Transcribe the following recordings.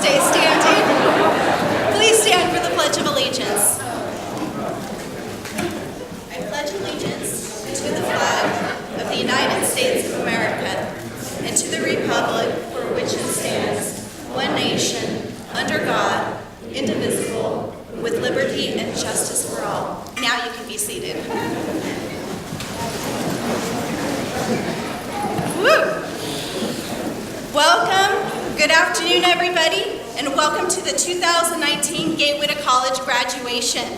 stay standing. Please stand for the Pledge of Allegiance. I pledge allegiance to the flag of the United States of America and to the republic for which it stands, one nation, under God, indivisible, with liberty and justice for all. Now you can be seated. Woo! Welcome, good afternoon everybody, and welcome to the 2019 Gateway to College graduation.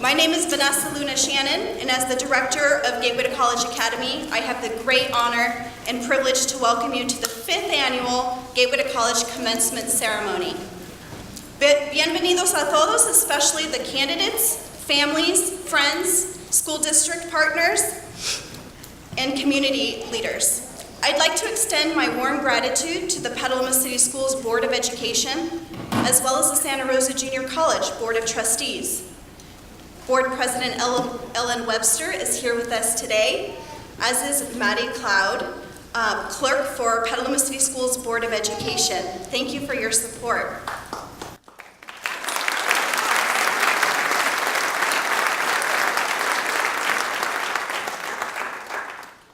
My name is Vanessa Luna Shannon, and as the director of Gateway to College Academy, I have the great honor and privilege to welcome you to the 5th annual Gateway to College commencement ceremony. Bienvenidos a todos, especially the candidates, families, friends, school district partners, and community leaders. I'd like to extend my warm gratitude to the Petaluma City Schools Board of Education, as well as the Santa Rosa Junior College Board of Trustees. Board President Ellen Webster is here with us today, as is Maddie Cloud, clerk for Petaluma City Schools Board of Education. Thank you for your support.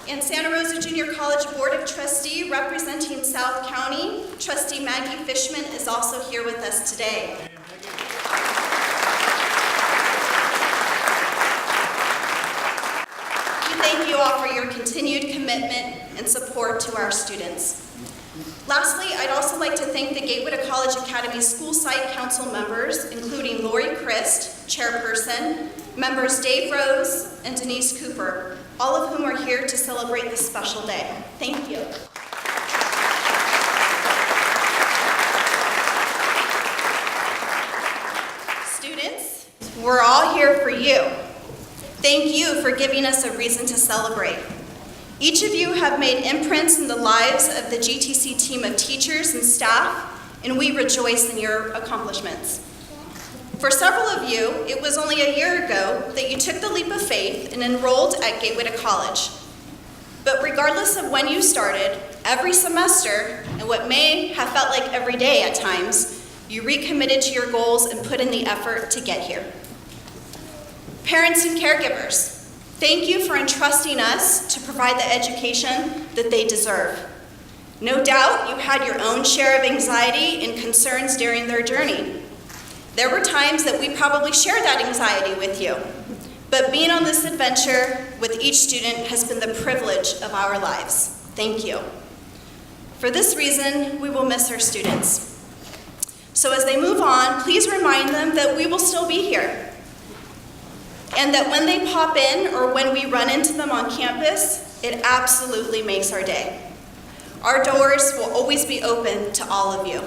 And Santa Rosa Junior College Board of Trustee, representing South County, Trustee Maggie Fishman is also here with us today. We thank you all for your continued commitment and support to our students. Lastly, I'd also like to thank the Gateway to College Academy School Site Council members, including Lori Christ, chairperson, members Dave Rose and Denise Cooper, all of whom are here to celebrate this special day. Thank you. Students, we're all here for you. Thank you for giving us a reason to celebrate. Each of you have made imprints in the lives of the GTC team of teachers and staff, and we rejoice in your accomplishments. For several of you, it was only a year ago that you took the leap of faith and enrolled at Gateway to College. But regardless of when you started, every semester, and what may have felt like every day at times, you recommitted to your goals and put in the effort to get here. Parents and caregivers, thank you for entrusting us to provide the education that they deserve. No doubt you had your own share of anxiety and concerns during their journey. There were times that we probably shared that anxiety with you, but being on this adventure with each student has been the privilege of our lives. Thank you. For this reason, we will miss our students. So as they move on, please remind them that we will still be here, and that when they pop in or when we run into them on campus, it absolutely makes our day. Our doors will always be open to all of you.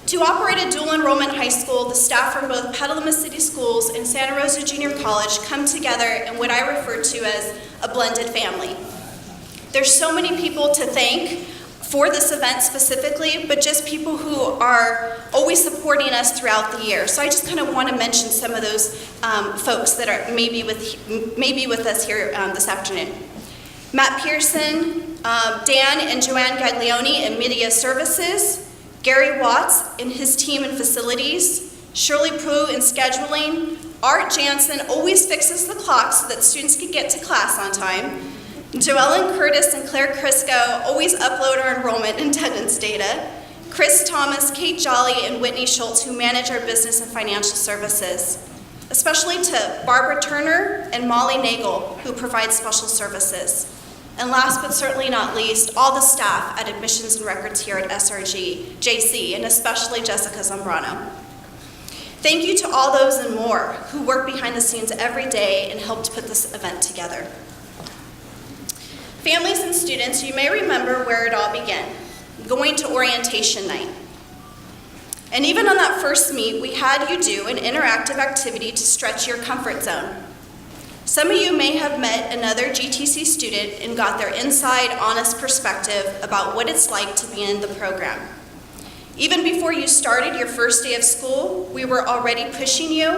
To operate a dual enrollment high school, the staff from both Petaluma City Schools and Santa Rosa Junior College come together in what I refer to as a blended family. There's so many people to thank for this event specifically, but just people who are always supporting us throughout the year. So I just kind of want to mention some of those folks that are maybe with us here this afternoon. Matt Pearson, Dan and Joanne Gaglione in Media Services, Gary Watts and his team in facilities, Shirley Prue in scheduling, Art Jansen always fixes the clock so that students can get to class on time, Joellen Curtis and Claire Crisco always upload our enrollment and attendance data, Chris Thomas, Kate Jolly, and Whitney Schultz who manage our business and financial services, especially to Barbara Turner and Molly Nagel who provide special services. And last but certainly not least, all the staff at Admissions and Records here at SRG, JC, and especially Jessica Zambrano. Thank you to all those and more who work behind the scenes every day and helped put this event together. Families and students, you may remember where it all began, going to orientation night. And even on that first meet, we had you do an interactive activity to stretch your comfort zone. Some of you may have met another GTC student and got their inside, honest perspective about what it's like to be in the program. Even before you started your first day of school, we were already pushing you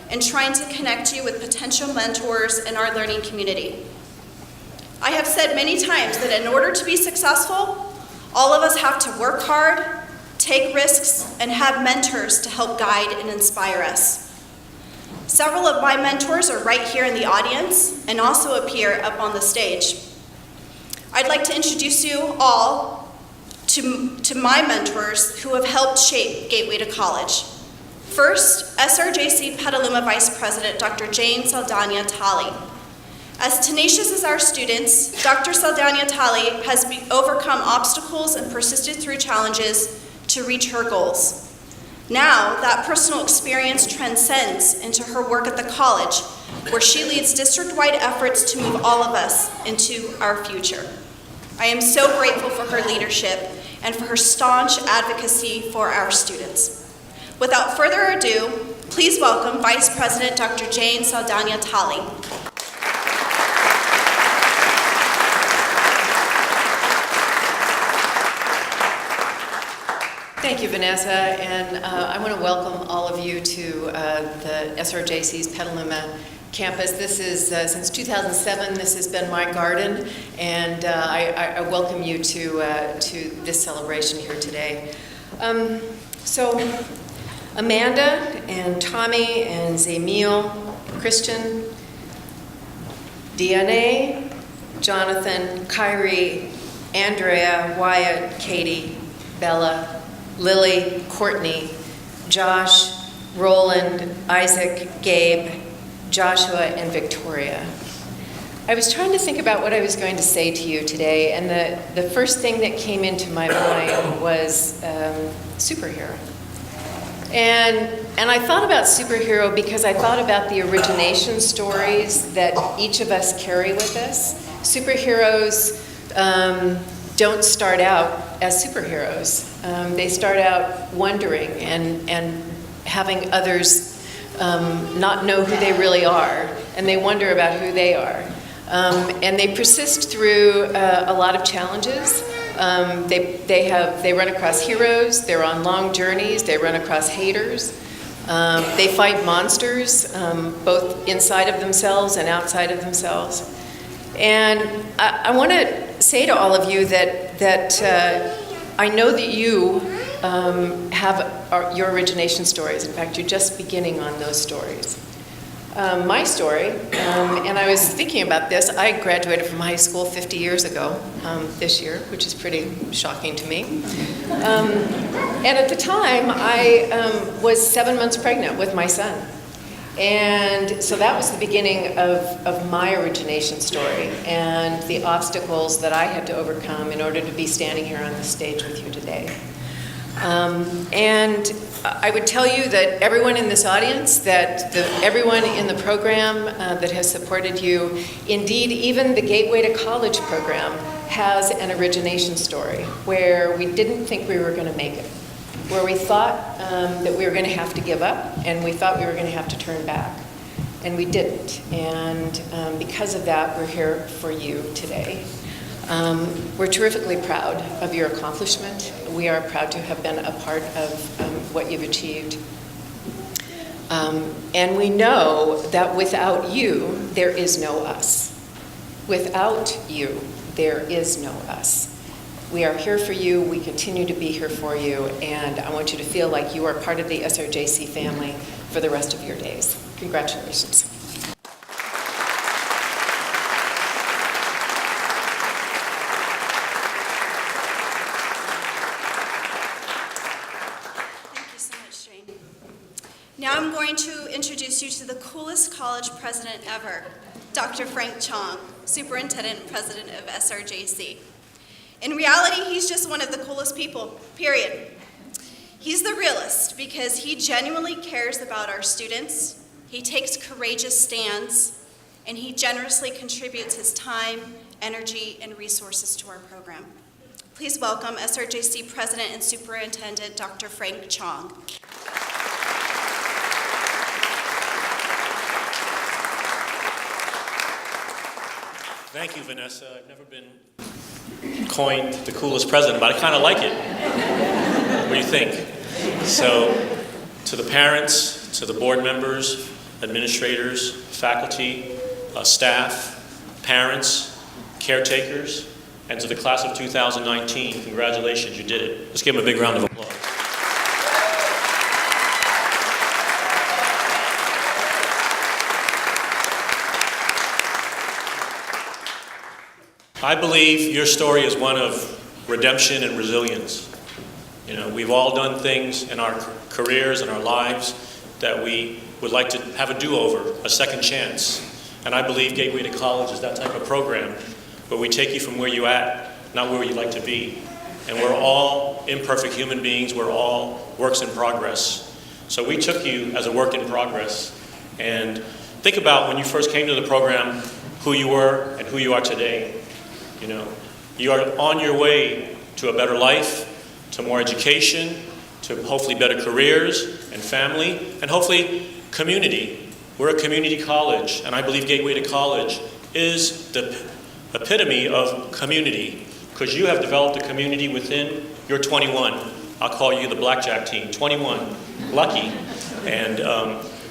and trying to connect you with potential mentors in our learning community. I have said many times that in order to be successful, all of us have to work hard, take risks, and have mentors to help guide and inspire us. Several of my mentors are right here in the audience and also appear up on the stage. I'd like to introduce you all to my mentors who have helped shape Gateway to College. First, SRJC Petaluma Vice President Dr. Jane Saldana-Talley. As tenacious as our students, Dr. Saldana-Talley has overcome obstacles and persisted through challenges to reach her goals. Now, that personal experience transcends into her work at the college, where she leads district-wide efforts to move all of us into our future. I am so grateful for her leadership and for her staunch advocacy for our students. Without further ado, please welcome Vice President Dr. Jane Saldana-Talley. Thank you, Vanessa, and I want to welcome all of you to the SRJC's Petaluma campus. This is, since 2007, this has been my garden, and I welcome you to this celebration here today. So, Amanda and Tommy and Zamil, Christian, DNA, Jonathan, Kyrie, Andrea, Wyatt, Katie, Bella, Lily, Courtney, Josh, Roland, Isaac, Gabe, Joshua, and Victoria. I was trying to think about what I was going to say to you today, and the first thing that came into my mind was superhero. And I thought about superhero because I thought about the origination stories that each of us carry with us. Superheroes don't start out as superheroes. They start out wondering and having others not know who they really are, and they wonder about who they are. And they persist through a lot of challenges. They run across heroes, they're on long journeys, they run across haters. They fight monsters, both inside of themselves and outside of themselves. And I want to say to all of you that I know that you have your origination stories. In fact, you're just beginning on those stories. My story, and I was thinking about this, I graduated from high school 50 years ago this year, which is pretty shocking to me. And at the time, I was 7 months pregnant with my son. And so that was the beginning of my origination story and the obstacles that I had to overcome in order to be standing here on the stage with you today. And I would tell you that everyone in this audience, that everyone in the program that has supported you, indeed even the Gateway to College program, has an origination story where we didn't think we were going to make it, where we thought that we were going to have to give up, and we thought we were going to have to turn back, and we didn't. And because of that, we're here for you today. We're terrifically proud of your accomplishment. We are proud to have been a part of what you've achieved. And we know that without you, there is no us. Without you, there is no us. We are here for you, we continue to be here for you, and I want you to feel like you are part of the SRJC family for the rest of your days. Congratulations. Thank you so much, Jane. Now I'm going to introduce you to the coolest college president ever, Dr. Frank Chong, Superintendent and President of SRJC. In reality, he's just one of the coolest people, period. He's the realist because he genuinely cares about our students, he takes courageous stands, and he generously contributes his time, energy, and resources to our program. Please welcome SRJC President and Superintendent Dr. Frank Chong. Thank you, Vanessa. I've never been coined the coolest president, but I kind of like it. What do you think? So, to the parents, to the board members, administrators, faculty, staff, parents, caretakers, and to the class of 2019, congratulations, you did it. Let's give them a big round of applause. I believe your story is one of redemption and resilience. You know, we've all done things in our careers and our lives that we would like to have a do-over, a second chance. And I believe Gateway to College is that type of program where we take you from where you're at, not where you'd like to be. And we're all imperfect human beings. We're all works in progress. So we took you as a work in progress. And think about when you first came to the program, who you were and who you are today. You know, you are on your way to a better life, to more education, to hopefully better careers and family, and hopefully community. We're a community college, and I believe Gateway to College is the epitome of community, because you have developed a community within your 21. I'll call you the blackjack team, 21, lucky. And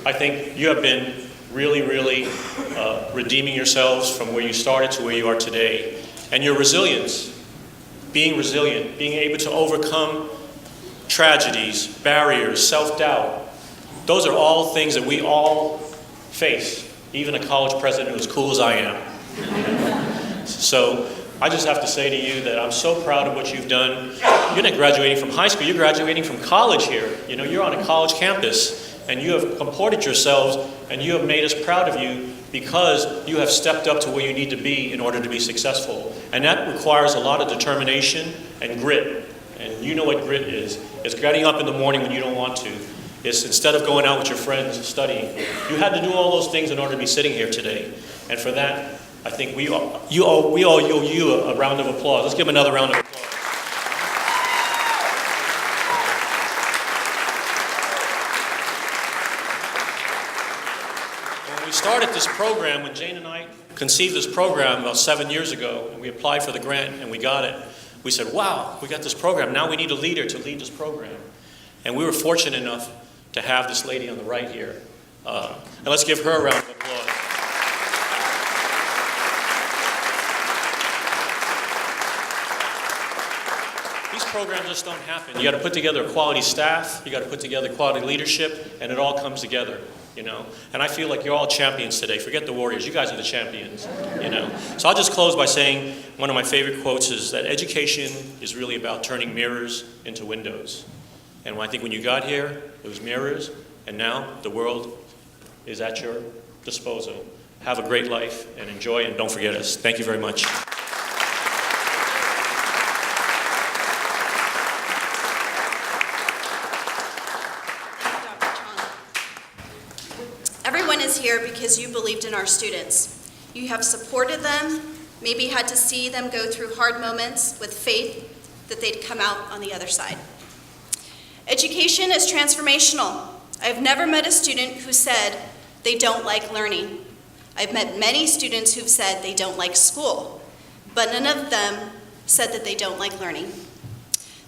I think you have been really, really redeeming yourselves from where you started to where you are today. And your resilience, being resilient, being able to overcome tragedies, barriers, self-doubt, those are all things that we all face, even a college president who's cool as I am. So I just have to say to you that I'm so proud of what you've done. You're not graduating from high school, you're graduating from college here. You know, you're on a college campus, and you have comported yourselves, and you have made us proud of you because you have stepped up to where you need to be in order to be successful. And that requires a lot of determination and grit. And you know what grit is. It's getting up in the morning when you don't want to. It's instead of going out with your friends and studying. You had to do all those things in order to be sitting here today. And for that, I think we all owe you a round of applause. Let's give them another round of applause. When we started this program, when Jane and I conceived this program about 7 years ago, and we applied for the grant and we got it, we said, wow, we got this program. Now we need a leader to lead this program. And we were fortunate enough to have this lady on the right here. And let's give her a round of applause. These programs just don't happen. You got to put together a quality staff, you got to put together quality leadership, and it all comes together, you know. And I feel like you're all champions today. Forget the Warriors, you guys are the champions, you know. So I'll just close by saying one of my favorite quotes is that education is really about turning mirrors into windows. And I think when you got here, it was mirrors, and now the world is at your disposal. Have a great life and enjoy, and don't forget us. Thank you very much. Everyone is here because you believed in our students. You have supported them, maybe had to see them go through hard moments with faith that they'd come out on the other side. Education is transformational. I've never met a student who said they don't like learning. I've met many students who've said they don't like school, but none of them said that they don't like learning.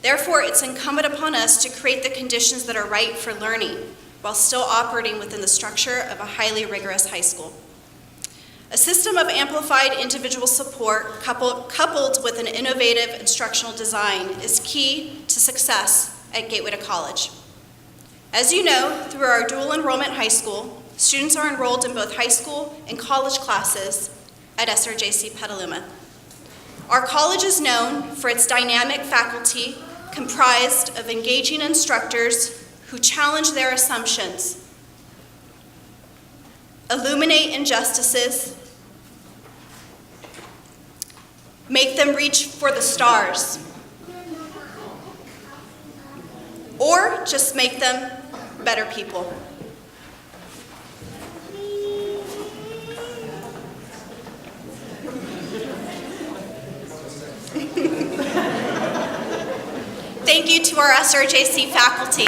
Therefore, it's incumbent upon us to create the conditions that are right for learning while still operating within the structure of a highly rigorous high school. A system of amplified individual support coupled with an innovative instructional design is key to success at Gateway to College. As you know, through our dual enrollment high school, students are enrolled in both high school and college classes at SRJC Petaluma. Our college is known for its dynamic faculty comprised of engaging instructors who challenge their assumptions, illuminate injustices, make them reach for the stars, or just make them better people. Thank you to our SRJC faculty.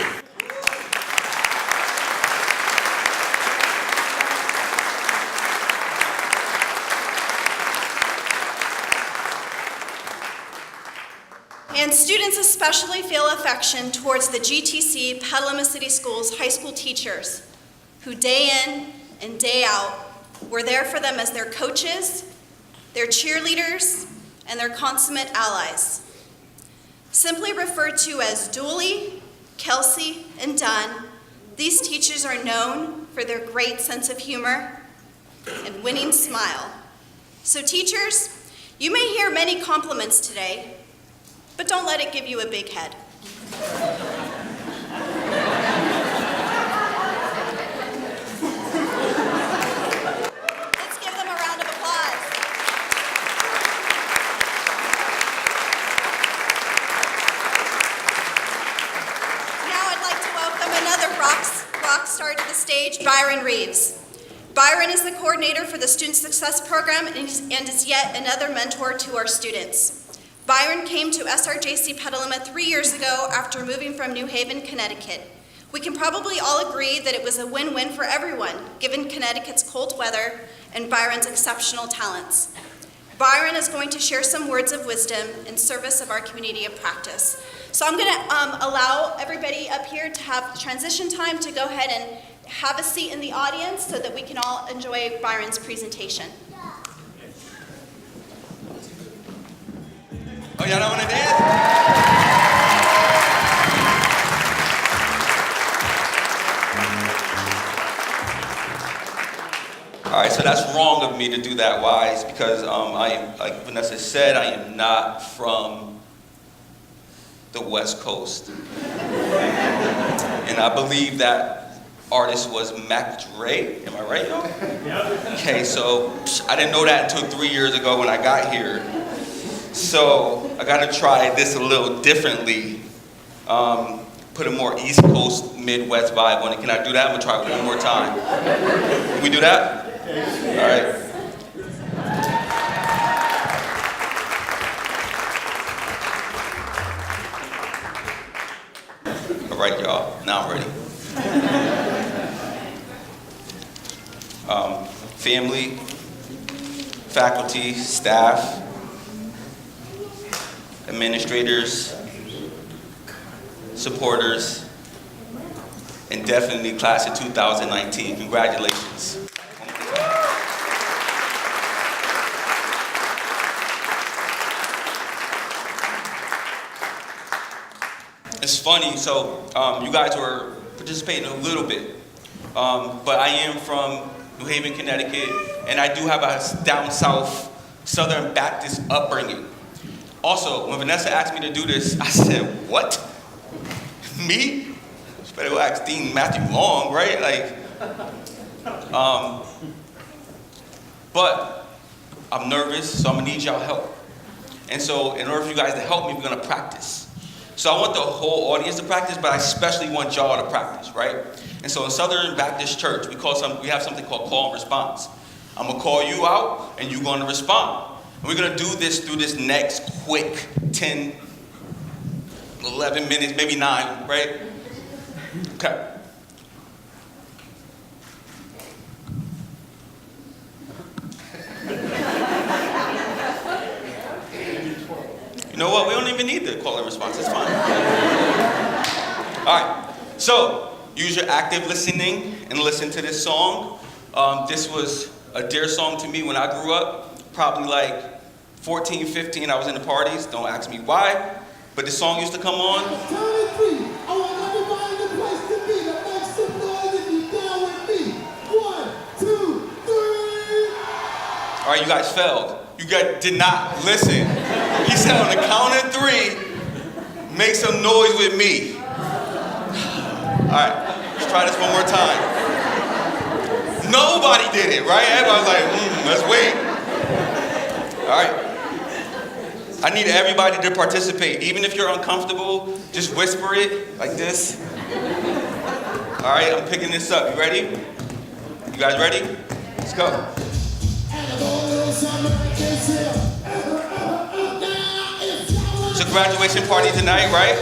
And students especially feel affection towards the GTC Petaluma City Schools high school teachers who day in and day out were there for them as their coaches, their cheerleaders, and their consummate allies. Simply referred to as Dooley, Kelsey, and Dunn, these teachers are known for their great sense of humor and winning smile. So teachers, You may hear many compliments today, but don't let it give you a big head. Let's give them a round of applause. Now I'd like to welcome another rock star to the stage, Byron Reeves. Byron is the coordinator for the Student Success Program and is yet another mentor to our students. Byron came to SRJC Petaluma 3 years ago after moving from New Haven, Connecticut. We can probably all agree that it was a win-win for everyone, given Connecticut's cold weather and Byron's exceptional talents. Byron is going to share some words of wisdom in service of our community of practice. So I'm going to allow everybody up here to have transition time to go ahead and have a seat in the audience so that we can all enjoy Byron's presentation. Oh, y'all don't want to dance? All right, so that's wrong of me to do that. Why? It's because I am, like Vanessa said, I am not from the West Coast. And I believe that artist was Mac Dre. Am I right, y'all? Yeah. Okay, so I didn't know that until 3 years ago when I got here. So I got to try this a little differently. Put a more East Coast, Midwest vibe on it. Can I do that? I'm going to try it one more time. Can we do that? All right. All right, y'all. Now I'm ready. Family, faculty, staff, administrators, supporters, and definitely class of 2019. Congratulations. It's funny, so you guys were participating a little bit, but I am from New Haven, Connecticut, and I do have a down south Southern Baptist upbringing. Also, when Vanessa asked me to do this, I said, what? Me? You better go ask Dean Matthew Long, right? But I'm nervous, so I'm gonna need y'all help. And so in order for you guys to help me, we're gonna practice. So I want the whole audience to practice, but I especially want y'all to practice, right? And so in Southern Baptist Church, we have something called call and response. I'm gonna call you out, and you're gonna respond. And we're gonna do this through this next quick 10, 11 minutes, maybe 9, right? Okay. You know what? We don't even need the call and response. It's fine. All right. So use your active listening and listen to this song. This was a dear song to me when I grew up. Probably like 14, 15, I was in the parties. Don't ask me why. But the song used to come on. All right, you guys failed. You guys did not listen. He said on the count of 3, make some noise with me. All right, let's try this one more time. Nobody did it, right? Everybody was like, let's wait. All right. I need everybody to participate. Even if you're uncomfortable, just whisper it like this. All right, I'm picking this up. You ready? You guys ready? Let's go. It's a graduation party tonight, right?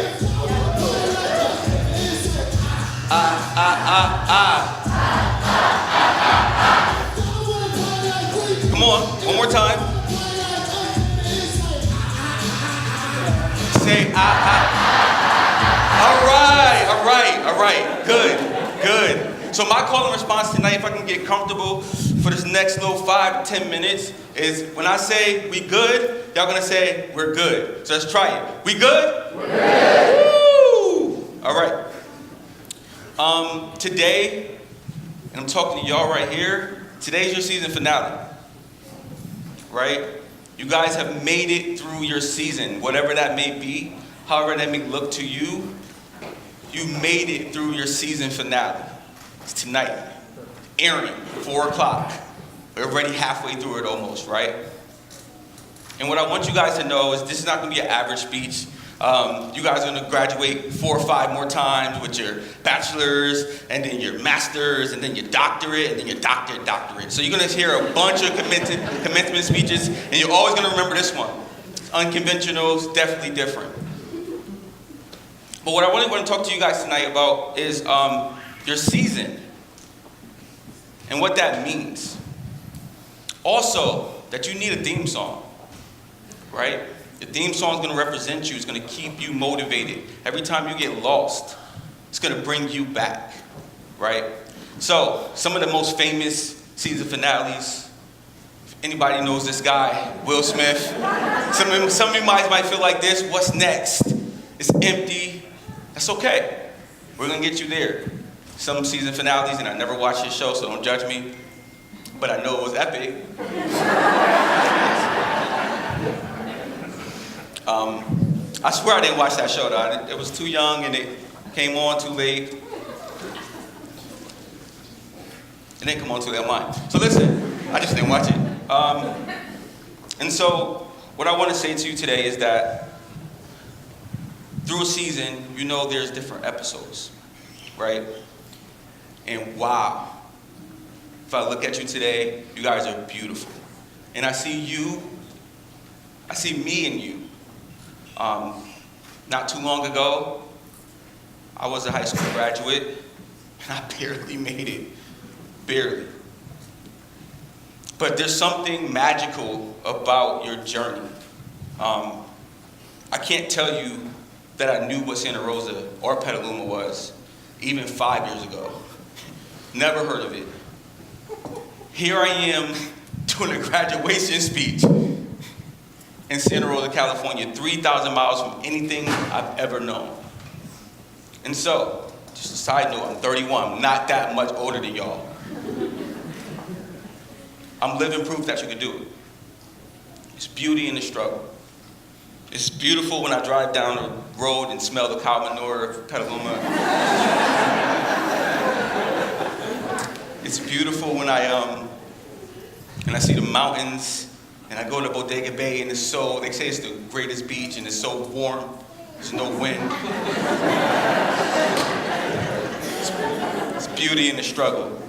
Come on, one more time. Say All right. Good. So my call and response tonight, if I can get comfortable for this next little 5 to 10 minutes, is when I say we good, y'all gonna say we're good. So let's try it. We good? We're good. Woo! All right. Today, and I'm talking to y'all right here, today's your season finale, right? You guys have made it through your season, whatever that may be, however that may look to you. You made it through your season finale. It's tonight, airing, 4 o'clock. We're already halfway through it almost, right? And what I want you guys to know is this is not going to be an average speech. You guys are going to graduate 4 or 5 more times with your bachelor's, and then your master's, and then your doctorate, and then your doctorate. So you're going to hear a bunch of commencement speeches, and you're always going to remember this one. It's unconventional, it's definitely different. But what I really want to talk to you guys tonight about is your season and what that means. Also, that you need a theme song, right? The theme song is going to represent you. It's going to keep you motivated. Every time you get lost, it's going to bring you back, right? So, some of the most famous season finales. If anybody knows this guy, Will Smith. Some of you might feel like this. What's next? It's empty. That's okay. We're going to get you there. Some season finales, and I never watched his show, so don't judge me. But I know it was epic. I swear I didn't watch that show, though. It was too young, and it came on too late. It didn't come on too late on mine. So listen, I just didn't watch it. And so what I want to say to you today is that through a season, you know there's different episodes, right? And wow, if I look at you today, you guys are beautiful. And I see you, I see me in you. Not too long ago, I was a high school graduate, and I barely made it, barely. But there's something magical about your journey. I can't tell you that I knew what Santa Rosa or Petaluma was even 5 years ago. Never heard of it. Here I am doing a graduation speech in Santa Rosa, California, 3,000 miles from anything I've ever known. And so, just a side note, I'm 31, I'm not that much older than y'all. I'm living proof that you can do it. It's beauty in the struggle. It's beautiful when I drive down the road and smell the cow manure of Petaluma. It's beautiful when I see the mountains, and I go to Bodega Bay, and they say it's the greatest beach, and it's so warm, there's no wind. It's beauty in the struggle.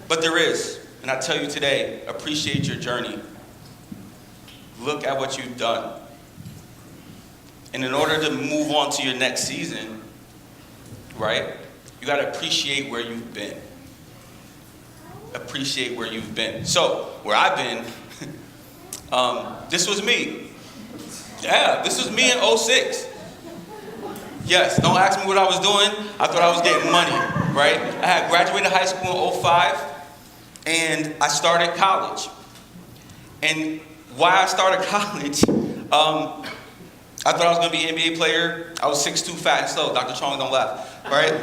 But there is, and I tell you today, appreciate your journey. Look at what you've done. And in order to move on to your next season, right, you gotta appreciate where you've been. Appreciate where you've been. So, where I've been, this was me. Yeah, this was me in 06. Yes, don't ask me what I was doing. I thought I was getting money, right? I had graduated high school in 05, and I started college. And why I started college, I thought I was gonna be an NBA player. I was 6'2", fat and slow. Dr. Chong, don't laugh, right?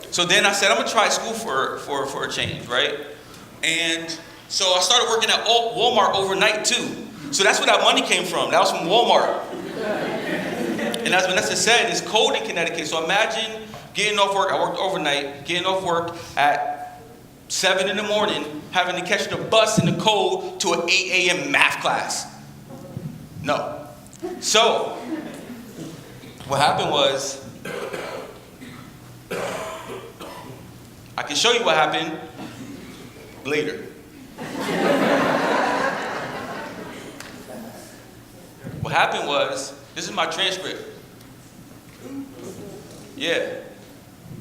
So then I said, I'm gonna try school for a change, right? And so I started working at Walmart overnight too. So that's where that money came from. That was from Walmart. And as Vanessa said, it's cold in Connecticut. So imagine getting off work, I worked overnight, getting off work at 7 in the morning, having to catch the bus in the cold to an 8 a.m. math class. No. So, what happened was, I can show you what happened later. What happened was, this is my transcript. Yeah,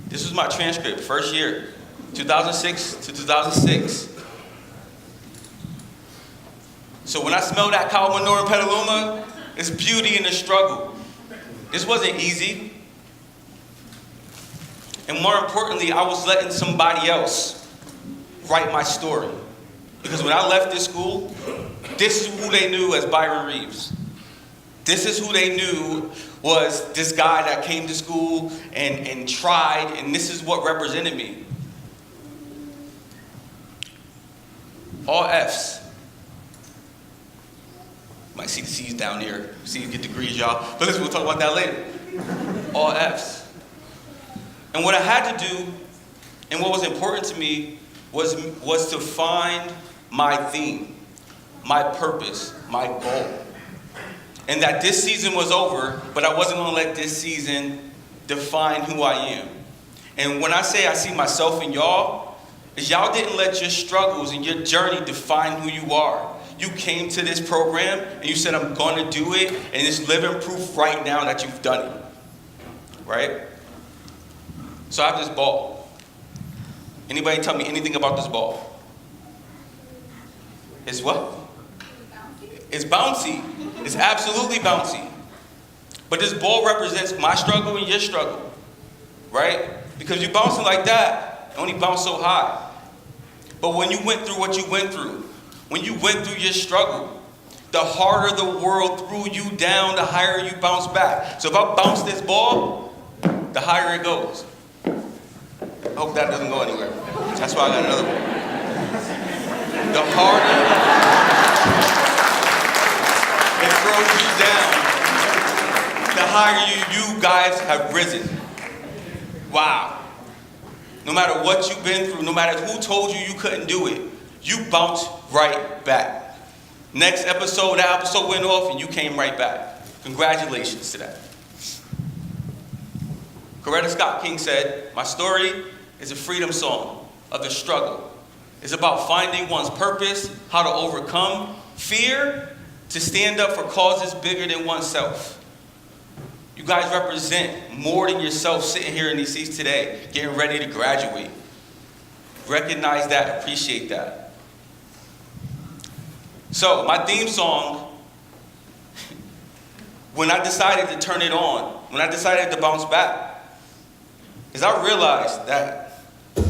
this was my transcript, first year, 2006 to 2006. So when I smell that cow manure in Petaluma, it's beauty in the struggle. This wasn't easy. And more importantly, I was letting somebody else write my story. Because when I left this school, this is who they knew as Byron Reeves. This is who they knew was this guy that came to school and tried, and this is what represented me. all Fs. Might see the C's down here. See, get degrees, y'all. But listen, we'll talk about that later. All Fs. And what I had to do, and what was important to me, was to find my theme, my purpose, my goal. And that this season was over, but I wasn't going to let this season define who I am. And when I say I see myself in y'all, is y'all didn't let your struggles and your journey define who you are. You came to this program and you said, I'm going to do it, and it's living proof right now that you've done it. Right? So I have this ball. Anybody tell me anything about this ball? It's what? It's bouncy. It's absolutely bouncy. But this ball represents my struggle and your struggle. Right? Because you're bouncing like that, you only bounce so high. But when you went through what you went through, when you went through your struggle, the harder the world threw you down, the higher you bounce back. So if I bounce this ball, the higher it goes. I hope that doesn't go anywhere. That's why I got another one. The harder it throws you down, the higher you guys have risen. Wow. No matter what you've been through, no matter who told you couldn't do it, you bounced right back. Next episode, that episode went off and you came right back. Congratulations to that. Coretta Scott King said, my story is a freedom song of the struggle. It's about finding one's purpose, how to overcome fear, to stand up for causes bigger than oneself. You guys represent more than yourself sitting here in these seats today, getting ready to graduate. Recognize that, appreciate that. So, my theme song, when I decided to turn it on, when I decided to bounce back, is I realized that, you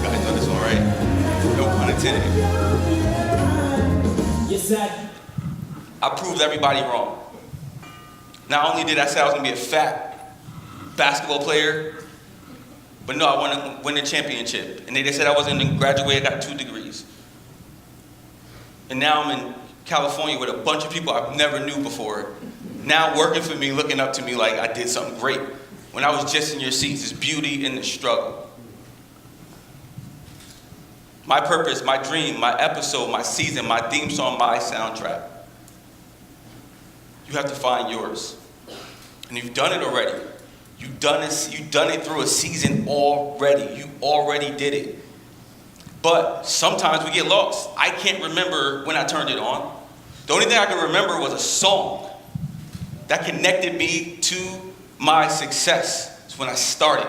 guys know this one, right? No pun intended. Yes, sir. I proved everybody wrong. Not only did I say I was going to be a fat basketball player, but no, I want to win the championship. And they said I wasn't going to graduate, I got 2 degrees. And now I'm in California with a bunch of people I've never knew before, now working for me, looking up to me like I did something great. When I was just in your seats, it's beauty in the struggle. My purpose, my dream, my episode, my season, my theme song, my soundtrack. You have to find yours. And you've done it already. You've done it through a season already. You already did it. But sometimes we get lost. I can't remember when I turned it on. The only thing I can remember was a song that connected me to my success. It's when I started.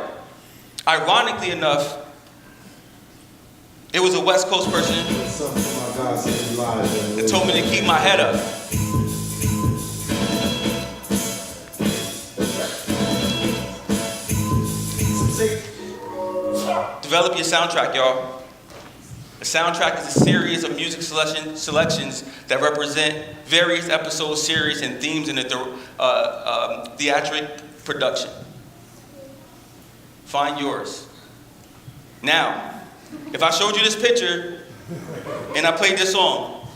Ironically enough, it was a West Coast person that told me to keep my head up. Develop your soundtrack, y'all. A soundtrack is a series of music selections that represent various episodes, series, and themes in a theatric production. Find yours. Now, if I showed you this picture and I played this song,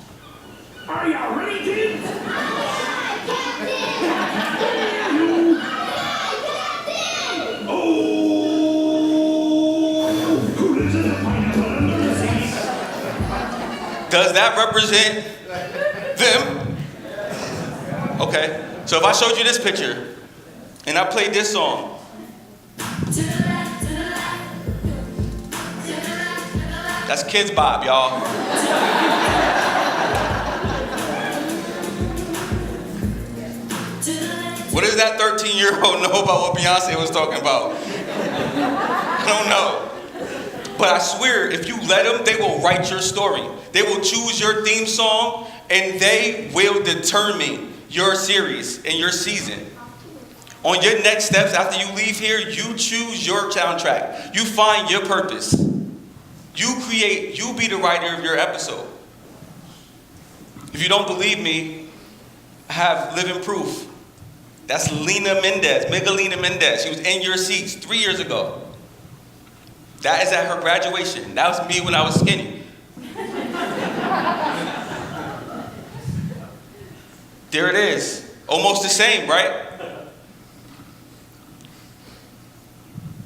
Are y'all ready, kids? does that represent them? Okay, so if I showed you this picture and I played this song, that's Kids Bop, y'all. What does that 13-year-old know about what Beyonce was talking about? I don't know. But I swear, if you let them, they will write your story. They will choose your theme song, and they will determine your series and your season. On your next steps after you leave here, you choose your soundtrack. You find your purpose. You create, you be the writer of your episode. If you don't believe me, I have living proof. That's Lena Mendez, Miguelina Mendez. She was in your seats 3 years ago. That is at her graduation. That was me when I was skinny. There it is. Almost the same, right?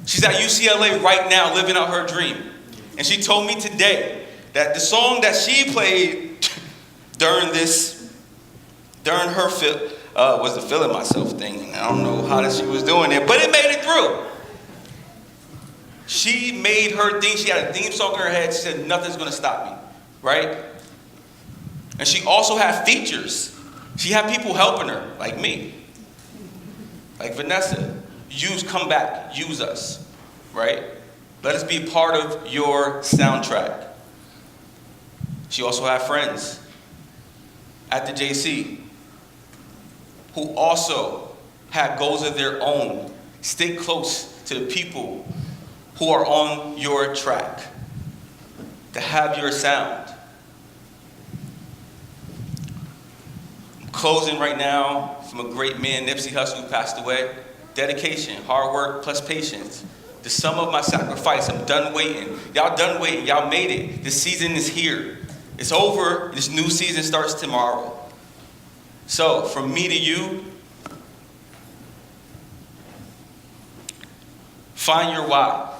She's at UCLA right now living out her dream. And she told me today that the song that she played during her was the Feeling Myself thing. I don't know how she was doing it, but it made it through. She made her thing. She had a theme song in her head. She said, nothing's going to stop me, right? And she also had features. She had people helping her, like me, like Vanessa. Come back, use us, right? Let us be part of your soundtrack. She also had friends at the JC who also had goals of their own. Stay close to the people who are on your track, to have your sound. I'm closing right now from a great man, Nipsey Hussle, who passed away. Dedication, hard work, plus patience. The sum of my sacrifice, I'm done waiting. Y'all done waiting, y'all made it. The season is here. It's over, this new season starts tomorrow. So, from me to you, find your why.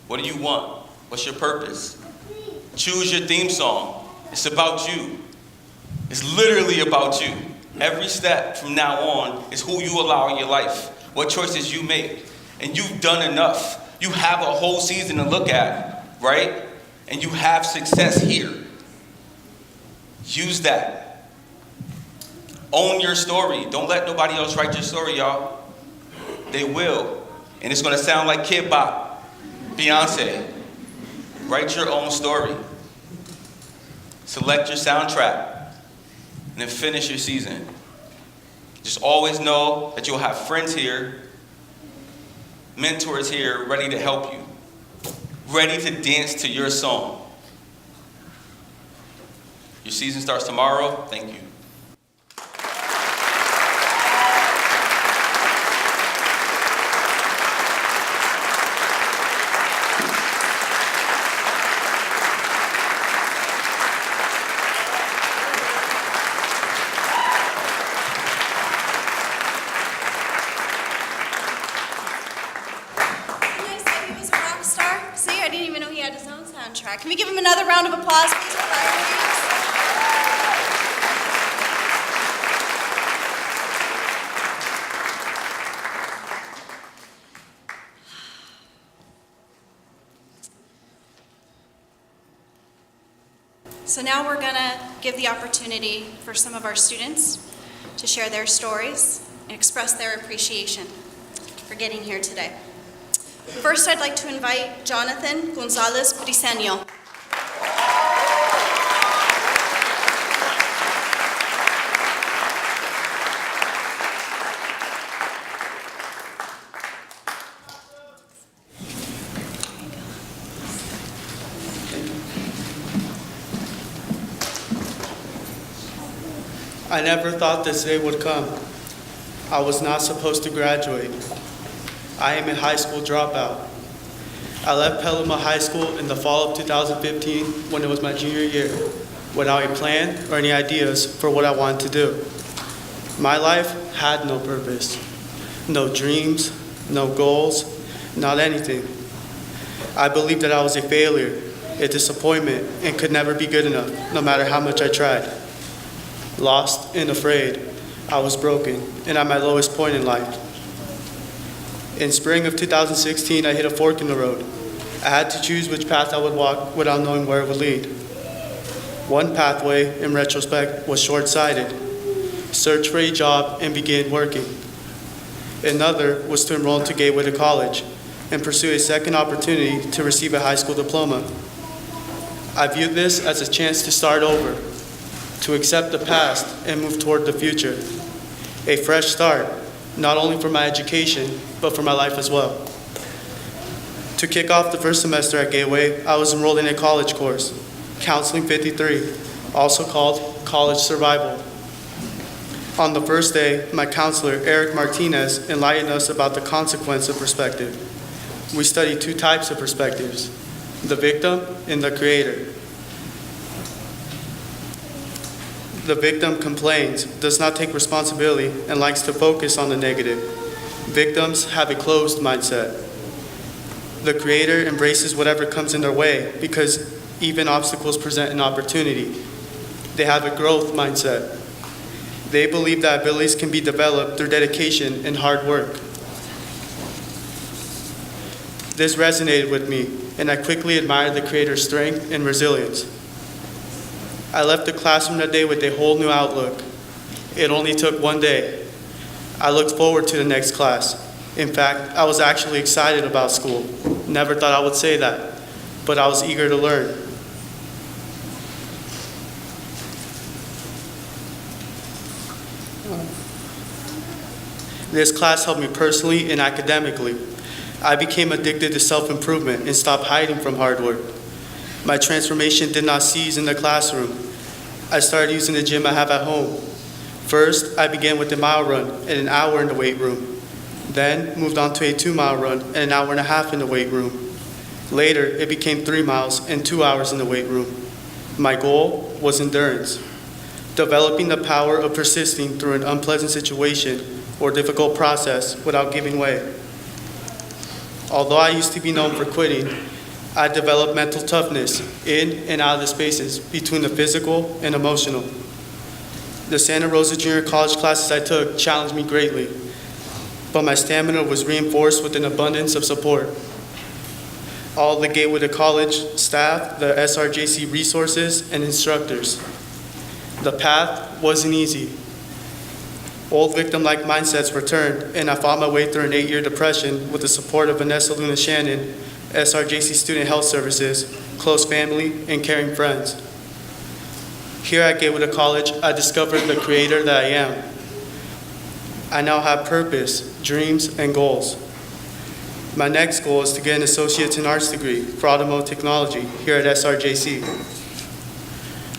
What do you want? What's your purpose? Choose your theme song. It's about you. It's literally about you. Every step from now on is who you allow in your life, what choices you make. And you've done enough. You have a whole season to look at, right? And you have success here. Use that. Own your story. Don't let nobody else write your story, y'all. They will. And it's going to sound like Kid Bop, Beyonce. Write your own story. Select your soundtrack. And then finish your season. Just always know that you'll have friends here, mentors here, ready to help you. Ready to dance to your song. Your season starts tomorrow. Thank you. Can we give him another round of applause, please, for Brian Williams? So now we're going to give the opportunity for some of our students to share their stories and express their appreciation for getting here today. First, I'd like to invite Jonathan Gonzalez Briceño. I never thought this day would come. I was not supposed to graduate. I am a high school dropout. I left Petaluma High School in the fall of 2015 when it was my junior year, without a plan or any ideas for what I wanted to do. My life had no purpose, no dreams, no goals, not anything. I believed that I was a failure, a disappointment, and could never be good enough, no matter how much I tried. Lost and afraid, I was broken and at my lowest point in life. In spring of 2016, I hit a fork in the road. I had to choose which path I would walk without knowing where it would lead. One pathway, in retrospect, was short-sighted. Search for a job and begin working. Another was to enroll into Gateway to college and pursue a second opportunity to receive a high school diploma. I viewed this as a chance to start over, to accept the past and move toward the future. A fresh start, not only for my education, but for my life as well. To kick off the first semester at Gateway, I was enrolled in a college course, Counseling 53, also called College Survival. On the first day, my counselor, Eric Martinez, enlightened us about the consequence of perspective. We studied two types of perspectives, the victim and the creator. The victim complains, does not take responsibility, and likes to focus on the negative. Victims have a closed mindset. The creator embraces whatever comes in their way because even obstacles present an opportunity. They have a growth mindset. They believe that abilities can be developed through dedication and hard work. This resonated with me, and I quickly admired the creator's strength and resilience. I left the classroom that day with a whole new outlook. It only took one day. I looked forward to the next class. In fact, I was actually excited about school. Never thought I would say that, but I was eager to learn. This class helped me personally and academically. I became addicted to self-improvement and stopped hiding from hard work. My transformation did not cease in the classroom. I started using the gym I have at home. First, I began with a mile run and an hour in the weight room. Then moved on to a 2-mile run and an hour and a half in the weight room. Later, it became 3 miles and 2 hours in the weight room. My goal was endurance, developing the power of persisting through an unpleasant situation or difficult process without giving way. Although I used to be known for quitting, I developed mental toughness in and out of the spaces between the physical and emotional. The Santa Rosa Junior College classes I took challenged me greatly, but my stamina was reinforced with an abundance of support. All the Gateway to College staff, the SRJC resources, and instructors. The path wasn't easy. Old victim-like mindsets returned, and I fought my way through an 8-year depression with the support of Vanessa Luna Shannon, SRJC Student Health Services, close family, and caring friends. Here at Gateway to College, I discovered the creator that I am. I now have purpose, dreams, and goals. My next goal is to get an Associate's in Arts degree for automotive technology here at SRJC.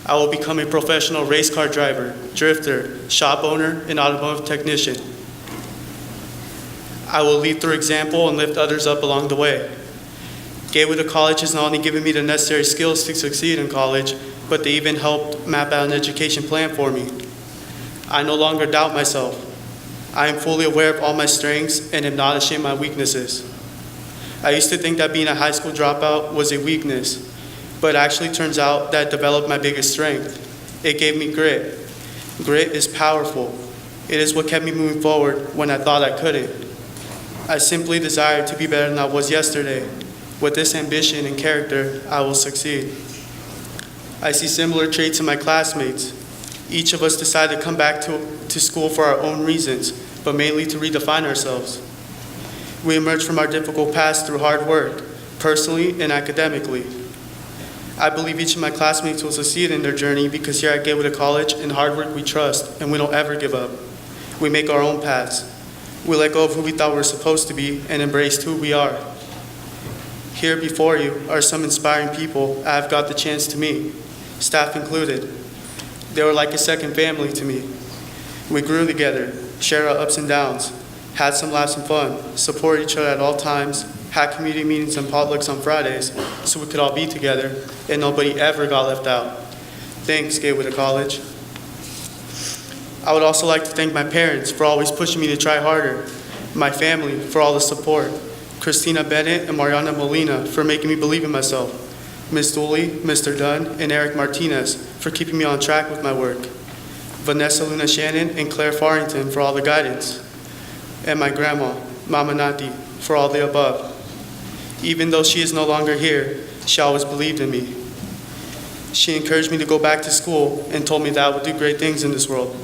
I will become a professional race car driver, drifter, shop owner, and automotive technician. I will lead through example and lift others up along the way. Gateway to College has not only given me the necessary skills to succeed in college, but they even helped map out an education plan for me. I no longer doubt myself. I am fully aware of all my strengths and am not ashamed of my weaknesses. I used to think that being a high school dropout was a weakness, but it actually turns out that it developed my biggest strength. It gave me grit. Grit is powerful. It is what kept me moving forward when I thought I couldn't. I simply desire to be better than I was yesterday. With this ambition and character, I will succeed. I see similar traits in my classmates. Each of us decided to come back to school for our own reasons, but mainly to redefine ourselves. We emerged from our difficult past through hard work, personally and academically. I believe each of my classmates will succeed in their journey because here at Gateway to College, in hard work we trust, and we don't ever give up. We make our own paths. We let go of who we thought we were supposed to be and embrace who we are. Here before you are some inspiring people I have got the chance to meet, staff included. They were like a second family to me. We grew together, shared our ups and downs, had some laughs and fun, supported each other at all times, had community meetings and potlucks on Fridays so we could all be together and nobody ever got left out. Thanks, Gateway to College. I would also like to thank my parents for always pushing me to try harder, my family for all the support, Christina Bennett and Mariana Molina for making me believe in myself, Ms. Dooley, Mr. Dunn, and Eric Martinez for keeping me on track with my work, Vanessa Luna Shannon and Claire Farrington for all the guidance, and my grandma, Mama Nati, for all the above. Even though she is no longer here, she always believed in me. She encouraged me to go back to school and told me that I would do great things in this world.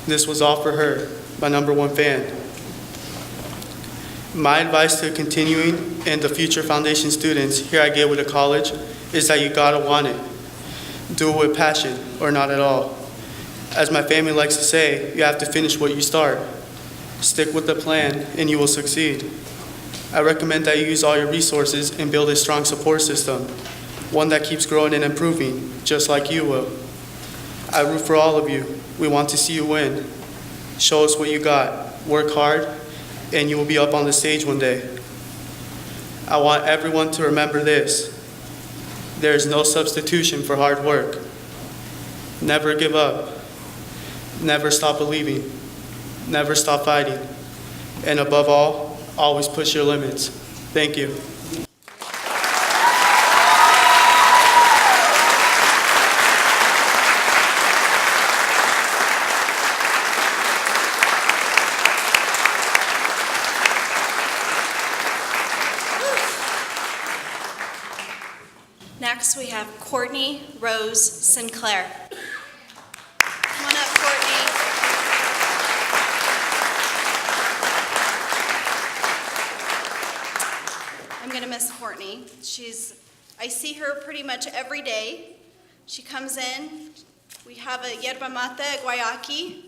This was all for her, my #1 fan. My advice to continuing and the future foundation students here at Gateway to College is that you gotta want it. Do it with passion or not at all. As my family likes to say, you have to finish what you start. Stick with the plan and you will succeed. I recommend that you use all your resources and build a strong support system, one that keeps growing and improving, just like you will. I root for all of you. We want to see you win. Show us what you got. Work hard, and you will be up on the stage one day. I want everyone to remember this. There is no substitution for hard work. Never give up. Never stop believing. Never stop fighting. And above all, always push your limits. Thank you. Next, we have Courtney Rose Sinclair. Come on up, Courtney. I'm gonna miss Courtney. I see her pretty much every day. She comes in, we have a yerba mate, guayaki,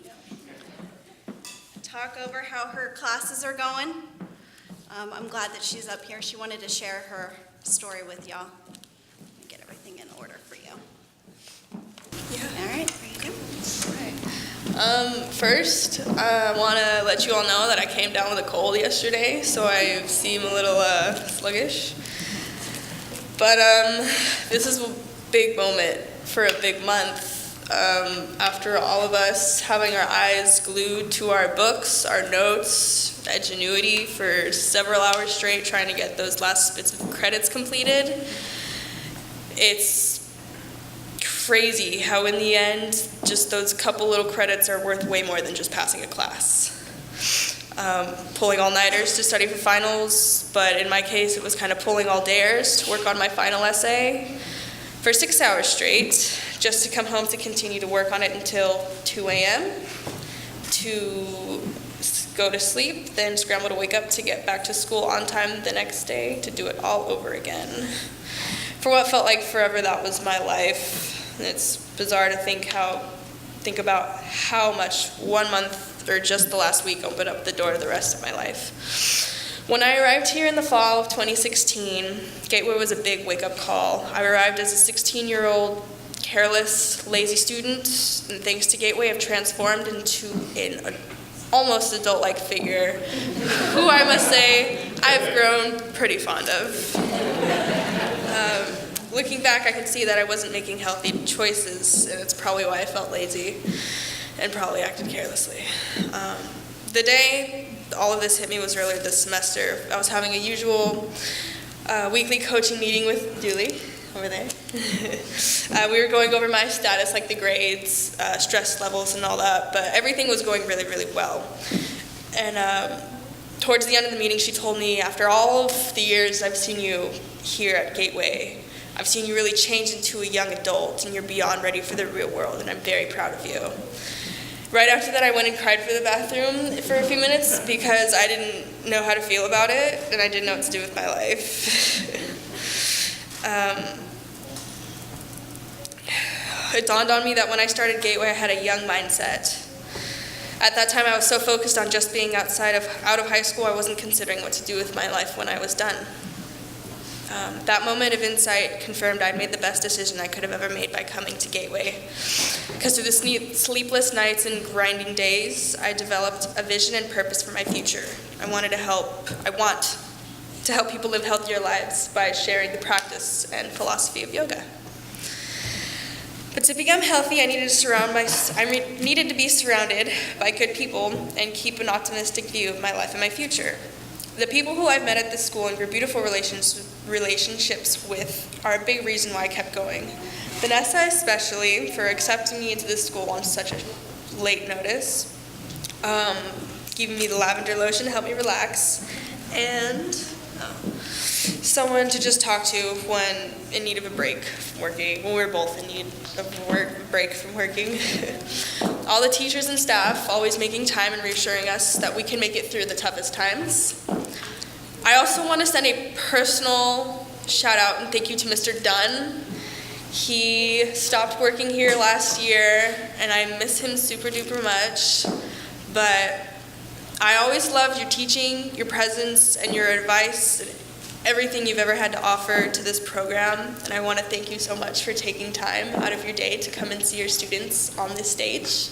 talk over how her classes are going. I'm glad that she's up here. She wanted to share her story with y'all. Get everything in order for you. Yeah. All right, there you go. First, I want to let you all know that I came down with a cold yesterday, so I seem a little sluggish. But this is a big moment for a big month. After all of us having our eyes glued to our books, our notes, ingenuity for several hours straight trying to get those last bits of credits completed, it's crazy how in the end just those couple little credits are worth way more than just passing a class. Pulling all-nighters to study for finals, but in my case it was kind of pulling all dares to work on my final essay for 6 hours straight, just to come home to continue to work on it until 2 a.m., to go to sleep, then scramble to wake up to get back to school on time the next day to do it all over again. For what felt like forever, that was my life. And it's bizarre to think about how much 1 month or just the last week opened up the door to the rest of my life. When I arrived here in the fall of 2016, Gateway was a big wake-up call. I arrived as a 16-year-old careless, lazy student, and thanks to Gateway, I've transformed into an almost adult-like figure, who I must say I've grown pretty fond of. Looking back, I can see that I wasn't making healthy choices, and it's probably why I felt lazy and probably acted carelessly. The day all of this hit me was earlier this semester. I was having a usual weekly coaching meeting with Dooley over there. We were going over my status, like the grades, stress levels, and all that, but everything was going really, really well. And towards the end of the meeting, she told me, after all of the years I've seen you here at Gateway, I've seen you really change into a young adult, and you're beyond ready for the real world, and I'm very proud of you. Right after that, I went and cried for the bathroom for a few minutes because I didn't know how to feel about it, and I didn't know what to do with my life. It dawned on me that when I started Gateway, I had a young mindset. At that time, I was so focused on just being out of high school, I wasn't considering what to do with my life when I was done. That moment of insight confirmed I'd made the best decision I could have ever made by coming to Gateway. Because through the sleepless nights and grinding days, I developed a vision and purpose for my future. I want to help people live healthier lives by sharing the practice and philosophy of yoga. But to become healthy, I needed to be surrounded by good people and keep an optimistic view of my life and my future. The people who I've met at this school and grew beautiful relationships with are a big reason why I kept going. Vanessa especially, for accepting me into this school on such a late notice, giving me the lavender lotion to help me relax, and someone to just talk to when in need of a break from working, when we're both in need of a break from working. All the teachers and staff always making time and reassuring us that we can make it through the toughest times. I also want to send a personal shout out and thank you to Mr. Dunn. He stopped working here last year, and I miss him super duper much, but I always loved your teaching, your presence, and your advice, and everything you've ever had to offer to this program, and I want to thank you so much for taking time out of your day to come and see your students on this stage.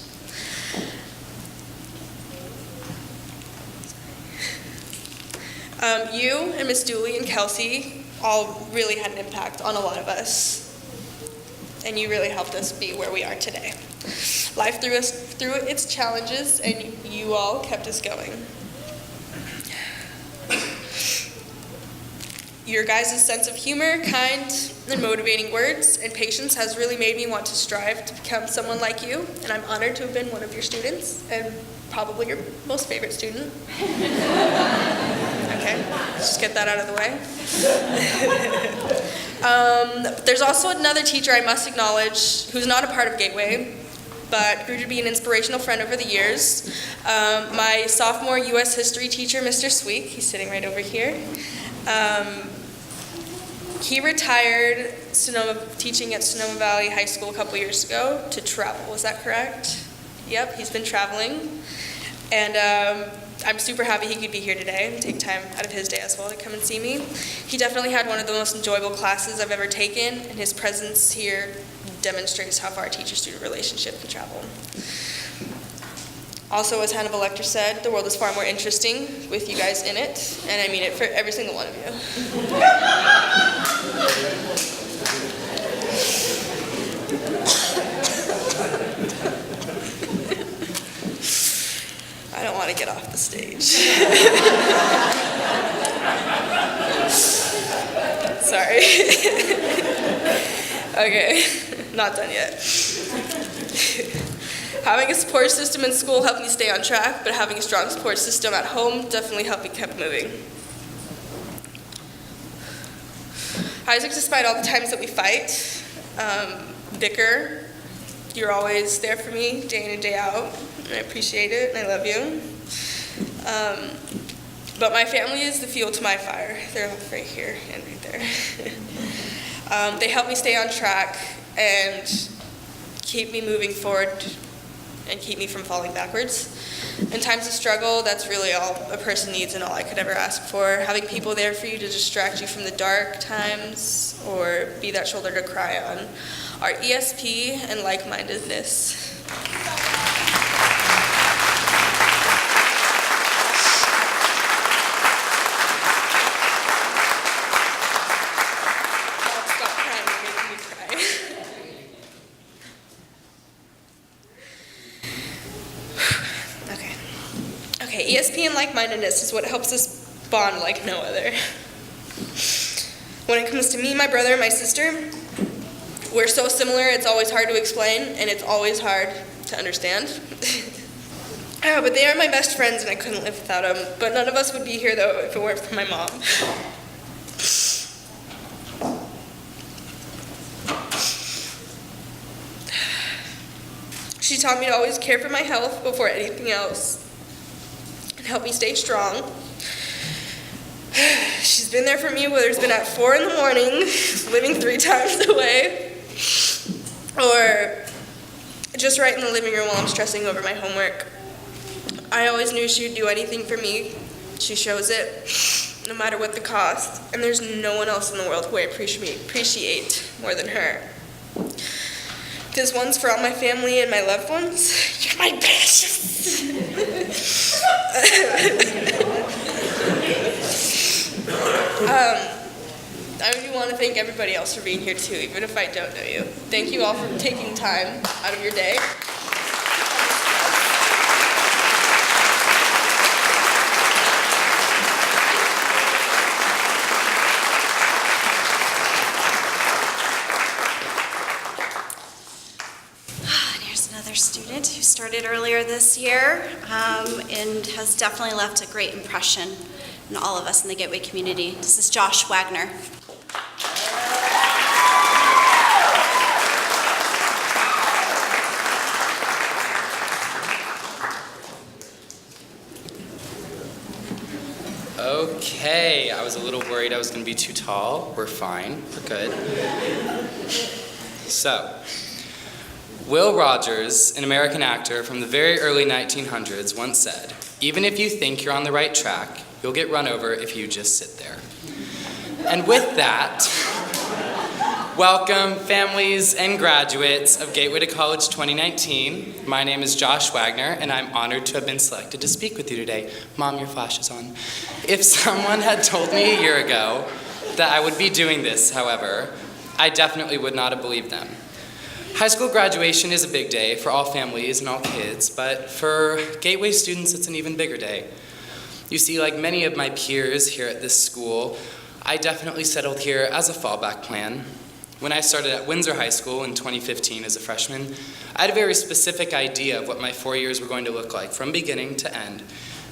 You and Miss Dooley and Kelsey all really had an impact on a lot of us. and you really helped us be where we are today. Life threw us through its challenges, and you all kept us going. Your guys' sense of humor, kind, and motivating words, and patience has really made me want to strive to become someone like you, and I'm honored to have been one of your students, and probably your most favorite student. Okay, just get that out of the way. There's also another teacher I must acknowledge who's not a part of Gateway, but grew to be an inspirational friend over the years. My sophomore U.S. history teacher, Mr. Sweek, he's sitting right over here. He retired teaching at Sonoma Valley High School a couple years ago to travel. Was that correct? Yep, he's been traveling. And I'm super happy he could be here today and take time out of his day as well to come and see me. He definitely had one of the most enjoyable classes I've ever taken, and his presence here demonstrates how far a teacher-student relationship can travel. Also, as Hannibal Lecter said, the world is far more interesting with you guys in it, and I mean it for every single one of you. I don't want to get off the stage. Sorry. Okay, not done yet. Having a support system in school helped me stay on track, but having a strong support system at home definitely helped me keep moving. Isaac, despite all the times that we fight, bicker, you're always there for me day in and day out, and I appreciate it, and I love you. But my family is the fuel to my fire. They're right here and right there. They help me stay on track and keep me moving forward and keep me from falling backwards. In times of struggle, that's really all a person needs and all I could ever ask for. Having people there for you to distract you from the dark times or be that shoulder to cry on are ESP and like-mindedness. Stop crying, you're making me cry. Okay, ESP and like-mindedness is what helps us bond like no other. When it comes to me, my brother, and my sister, we're so similar, it's always hard to explain, and it's always hard to understand. But they are my best friends, and I couldn't live without them. But none of us would be here, though, if it weren't for my mom. She taught me to always care for my health before anything else and help me stay strong. She's been there for me whether it's been at 4 in the morning, living 3 times away, or just right in the living room while I'm stressing over my homework. I always knew she would do anything for me. She shows it, no matter what the cost, and there's no one else in the world who I appreciate more than her. This one's for all my family and my loved ones. You're my precious. I do want to thank everybody else for being here too, even if I don't know you. Thank you all for taking time out of your day. Student who started earlier this year and has definitely left a great impression in all of us in the Gateway community. This is Josh Wagner. Okay, I was a little worried I was going to be too tall. We're fine, we're good. So, Will Rogers, an American actor from the very early 1900s, once said, "Even if you think you're on the right track, you'll get run over if you just sit there." And with that, welcome families and graduates of Gateway to College 2019. My name is Josh Wagner, and I'm honored to have been selected to speak with you today. Mom, your flash is on. If someone had told me a year ago that I would be doing this, however, I definitely would not have believed them. High school graduation is a big day for all families and all kids, but for Gateway students, it's an even bigger day. You see, like many of my peers here at this school, I definitely settled here as a fallback plan. When I started at Windsor High School in 2015 as a freshman, I had a very specific idea of what my 4 years were going to look like from beginning to end.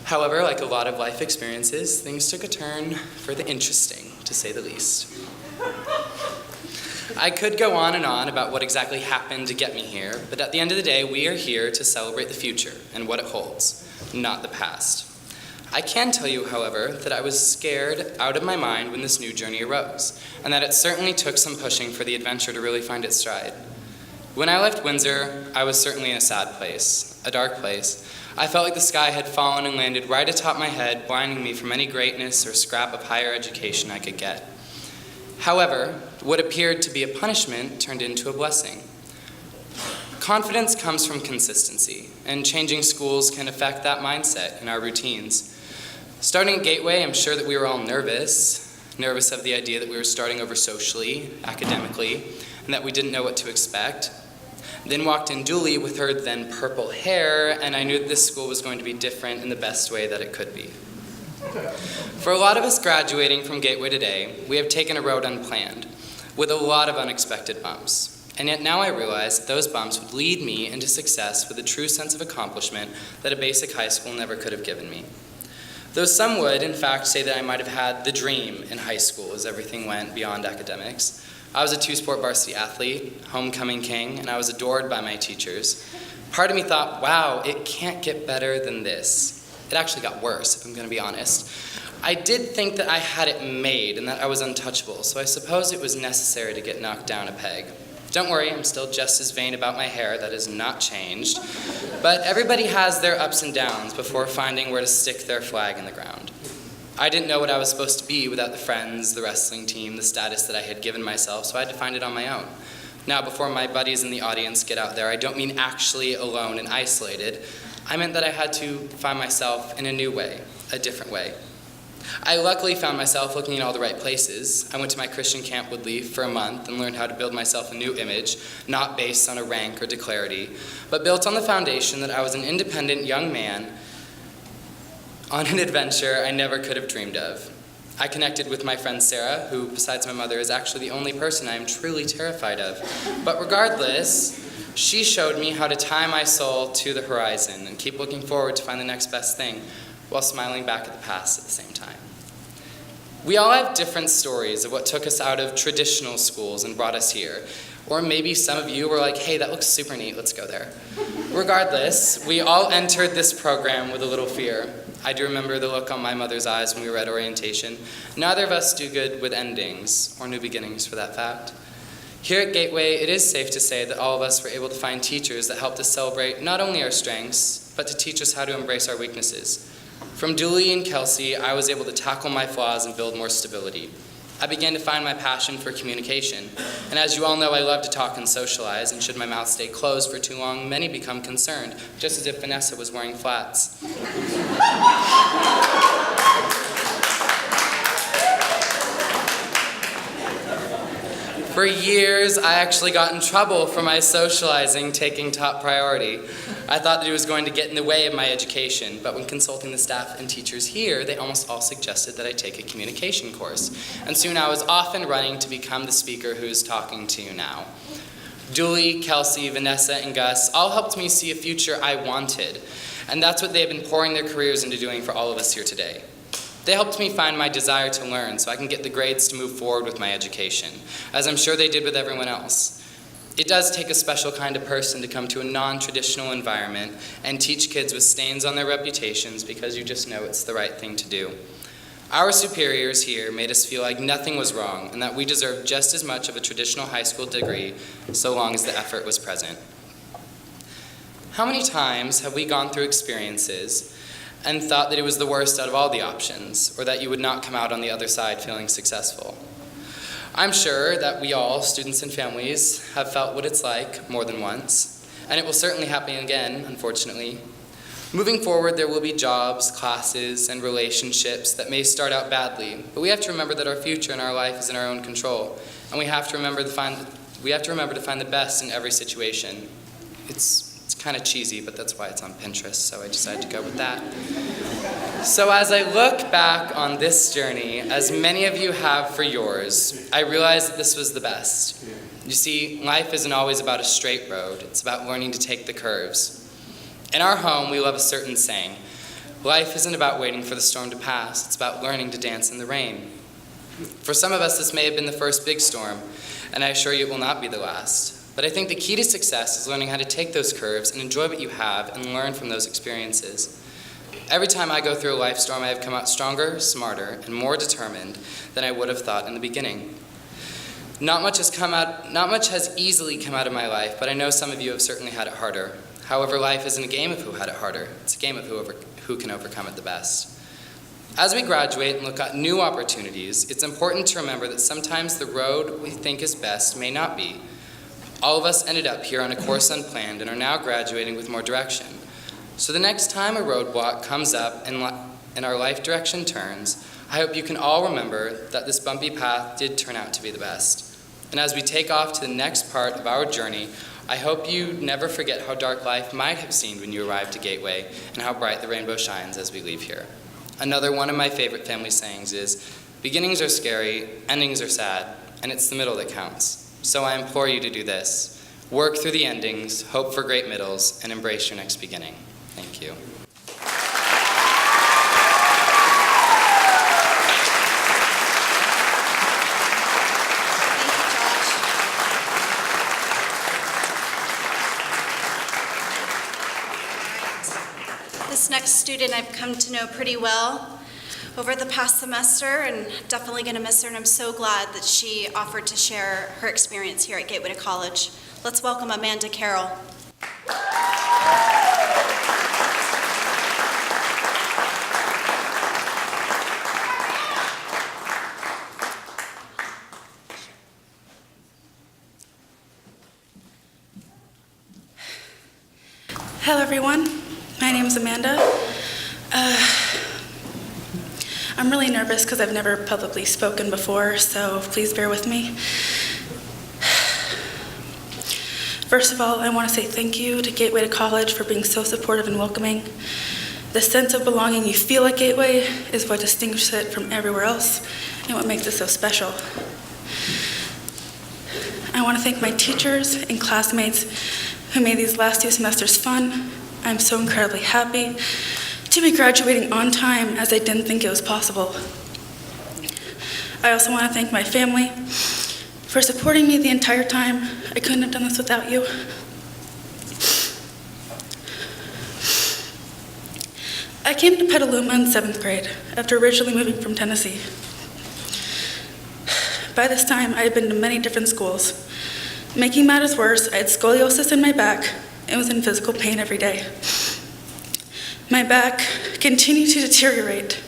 However, like a lot of life experiences, things took a turn for the interesting, to say the least. I could go on and on about what exactly happened to get me here, but at the end of the day, we are here to celebrate the future and what it holds, not the past. I can tell you, however, that I was scared out of my mind when this new journey arose, and that it certainly took some pushing for the adventure to really find its stride. When I left Windsor, I was certainly in a sad place, a dark place. I felt like the sky had fallen and landed right atop my head, blinding me from any greatness or scrap of higher education I could get. However, what appeared to be a punishment turned into a blessing. Confidence comes from consistency, and changing schools can affect that mindset in our routines. Starting at Gateway, I'm sure that we were all nervous of the idea that we were starting over socially, academically, and that we didn't know what to expect. Then walked in Dooley with her then purple hair, and I knew that this school was going to be different in the best way that it could be. For a lot of us graduating from Gateway today, we have taken a road unplanned, with a lot of unexpected bumps. And yet now I realize that those bumps would lead me into success with a true sense of accomplishment that a basic high school never could have given me. Though some would, in fact, say that I might have had the dream in high school as everything went beyond academics. I was a two-sport varsity athlete, homecoming king, and I was adored by my teachers. Part of me thought, wow, it can't get better than this. It actually got worse, if I'm going to be honest. I did think that I had it made and that I was untouchable, so I suppose it was necessary to get knocked down a peg. Don't worry, I'm still just as vain about my hair. That has not changed. But everybody has their ups and downs before finding where to stick their flag in the ground. I didn't know what I was supposed to be without the friends, the wrestling team, the status that I had given myself, so I had to find it on my own. Now, before my buddies in the audience get out there, I don't mean actually alone and isolated. I meant that I had to find myself in a new way, a different way. I luckily found myself looking in all the right places. I went to my Christian camp Woodleaf for a month and learned how to build myself a new image, not based on a rank or declarity, but built on the foundation that I was an independent young man on an adventure I never could have dreamed of. I connected with my friend Sarah, who, besides my mother, is actually the only person I am truly terrified of. But regardless, she showed me how to tie my soul to the horizon and keep looking forward to find the next best thing, while smiling back at the past at the same time. We all have different stories of what took us out of traditional schools and brought us here. Or maybe some of you were like, hey, that looks super neat, let's go there. Regardless, we all entered this program with a little fear. I do remember the look on my mother's eyes when we were at orientation. Neither of us do good with endings, or new beginnings for that fact. Here at Gateway, it is safe to say that all of us were able to find teachers that helped us celebrate not only our strengths, but to teach us how to embrace our weaknesses. From Dooley and Kelsey, I was able to tackle my flaws and build more stability. I began to find my passion for communication, and as you all know, I love to talk and socialize, and should my mouth stay closed for too long, many become concerned, just as if Vanessa was wearing flats. For years, I actually got in trouble for my socializing taking top priority. I thought that it was going to get in the way of my education, but when consulting the staff and teachers here, they almost all suggested that I take a communication course. And soon I was off and running to become the speaker who is talking to you now. Dooley, Kelsey, Vanessa, and Gus all helped me see a future I wanted, and that's what they've been pouring their careers into doing for all of us here today. They helped me find my desire to learn so I can get the grades to move forward with my education, as I'm sure they did with everyone else. It does take a special kind of person to come to a non-traditional environment and teach kids with stains on their reputations because you just know it's the right thing to do. Our superiors here made us feel like nothing was wrong and that we deserved just as much of a traditional high school degree so long as the effort was present. How many times have we gone through experiences and thought that it was the worst out of all the options, or that you would not come out on the other side feeling successful? I'm sure that we all, students and families, have felt what it's like more than once, and it will certainly happen again, unfortunately. Moving forward, there will be jobs, classes, and relationships that may start out badly, but we have to remember that our future and our life is in our own control, and we have to remember to find We have to remember to find the best in every situation. It's kind of cheesy, but that's why it's on Pinterest, so I decided to go with that. So as I look back on this journey, as many of you have for yours, I realized that this was the best. You see, life isn't always about a straight road. It's about learning to take the curves. In our home, we love a certain saying. Life isn't about waiting for the storm to pass. It's about learning to dance in the rain. For some of us, this may have been the first big storm, and I assure you it will not be the last. But I think the key to success is learning how to take those curves and enjoy what you have and learn from those experiences. Every time I go through a life storm, I have come out stronger, smarter, and more determined than I would have thought in the beginning. Not much has easily come out of my life, but I know some of you have certainly had it harder. However, life isn't a game of who had it harder. It's a game of who can overcome it the best. As we graduate and look at new opportunities, it's important to remember that sometimes the road we think is best may not be. All of us ended up here on a course unplanned and are now graduating with more direction. So the next time a roadblock comes up and our life direction turns, I hope you can all remember that this bumpy path did turn out to be the best. And as we take off to the next part of our journey, I hope you never forget how dark life might have seemed when you arrived to Gateway and how bright the rainbow shines as we leave here. Another one of my favorite family sayings is, beginnings are scary, endings are sad, and it's the middle that counts. So I implore you to do this. Work through the endings, hope for great middles, and embrace your next beginning. Thank you. This next student I've come to know pretty well over the past semester, and definitely going to miss her, and I'm so glad that she offered to share her experience here at Gateway to College. Let's welcome Amanda Carroll. Hello everyone, my name is Amanda. I'm really nervous because I've never publicly spoken before, so please bear with me. First of all, I want to say thank you to Gateway to College for being so supportive and welcoming. The sense of belonging you feel at Gateway is what distinguishes it from everywhere else and what makes it so special. I want to thank my teachers and classmates who made these last 2 semesters fun. I'm so incredibly happy to be graduating on time, as I didn't think it was possible. I also want to thank my family for supporting me the entire time. I couldn't have done this without you. I came to Petaluma in 7th grade after originally moving from Tennessee. By this time, I had been to many different schools. Making matters worse, I had scoliosis in my back and was in physical pain every day. My back continued to deteriorate,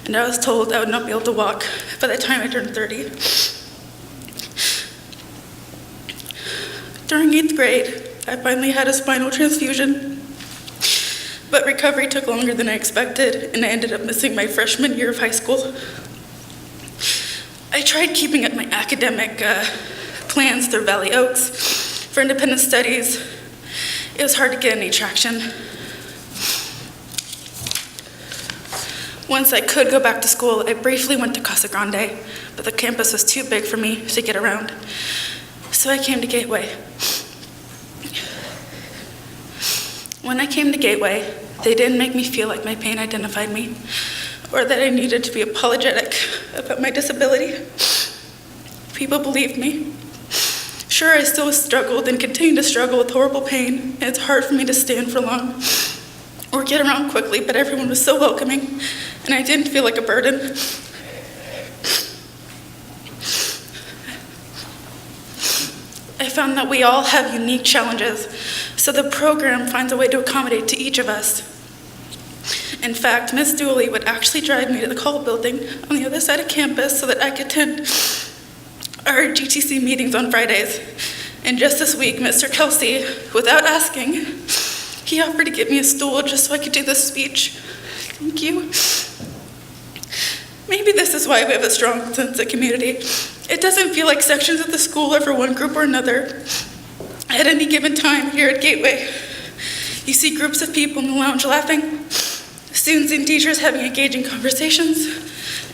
and I was told I would not be able to walk by the time I turned 30. During 8th grade, I finally had a spinal transfusion, but recovery took longer than I expected, and I ended up missing my freshman year of high school. I tried keeping up my academic plans through Valley Oaks for independent studies. It was hard to get any traction. Once I could go back to school, I briefly went to Casa Grande, but the campus was too big for me to get around. So I came to Gateway. When I came to Gateway, they didn't make me feel like my pain identified me, or that I needed to be apologetic about my disability. People believed me. Sure, I still struggled and continue to struggle with horrible pain, and it's hard for me to stand for long or get around quickly, but everyone was so welcoming, and I didn't feel like a burden. I found that we all have unique challenges, so the program finds a way to accommodate to each of us. In fact, Ms. Dooley would actually drive me to the Call building on the other side of campus so that I could attend our GTC meetings on Fridays. And just this week, Mr. Kelsey, without asking, he offered to get me a stool just so I could do this speech. Thank you. Maybe this is why we have a strong sense of community. It doesn't feel like sections of the school are for one group or another. At any given time here at Gateway, you see groups of people in the lounge laughing, students and teachers having engaging conversations,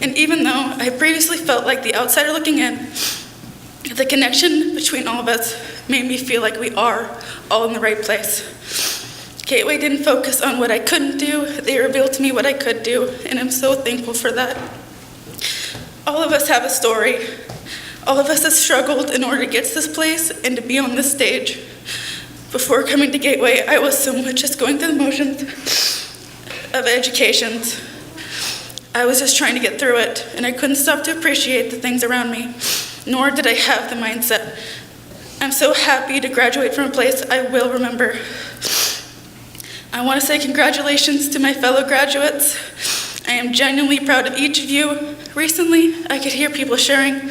and even though I previously felt like the outsider looking in, the connection between all of us made me feel like we are all in the right place. Gateway didn't focus on what I couldn't do, they revealed to me what I could do, and I'm so thankful for that. All of us have a story. All of us have struggled in order to get to this place and to be on this stage. Before coming to Gateway, I was so much just going through the motions of education. I was just trying to get through it, and I couldn't stop to appreciate the things around me, nor did I have the mindset. I'm so happy to graduate from a place I will remember. I want to say congratulations to my fellow graduates. I am genuinely proud of each of you. Recently, I could hear people sharing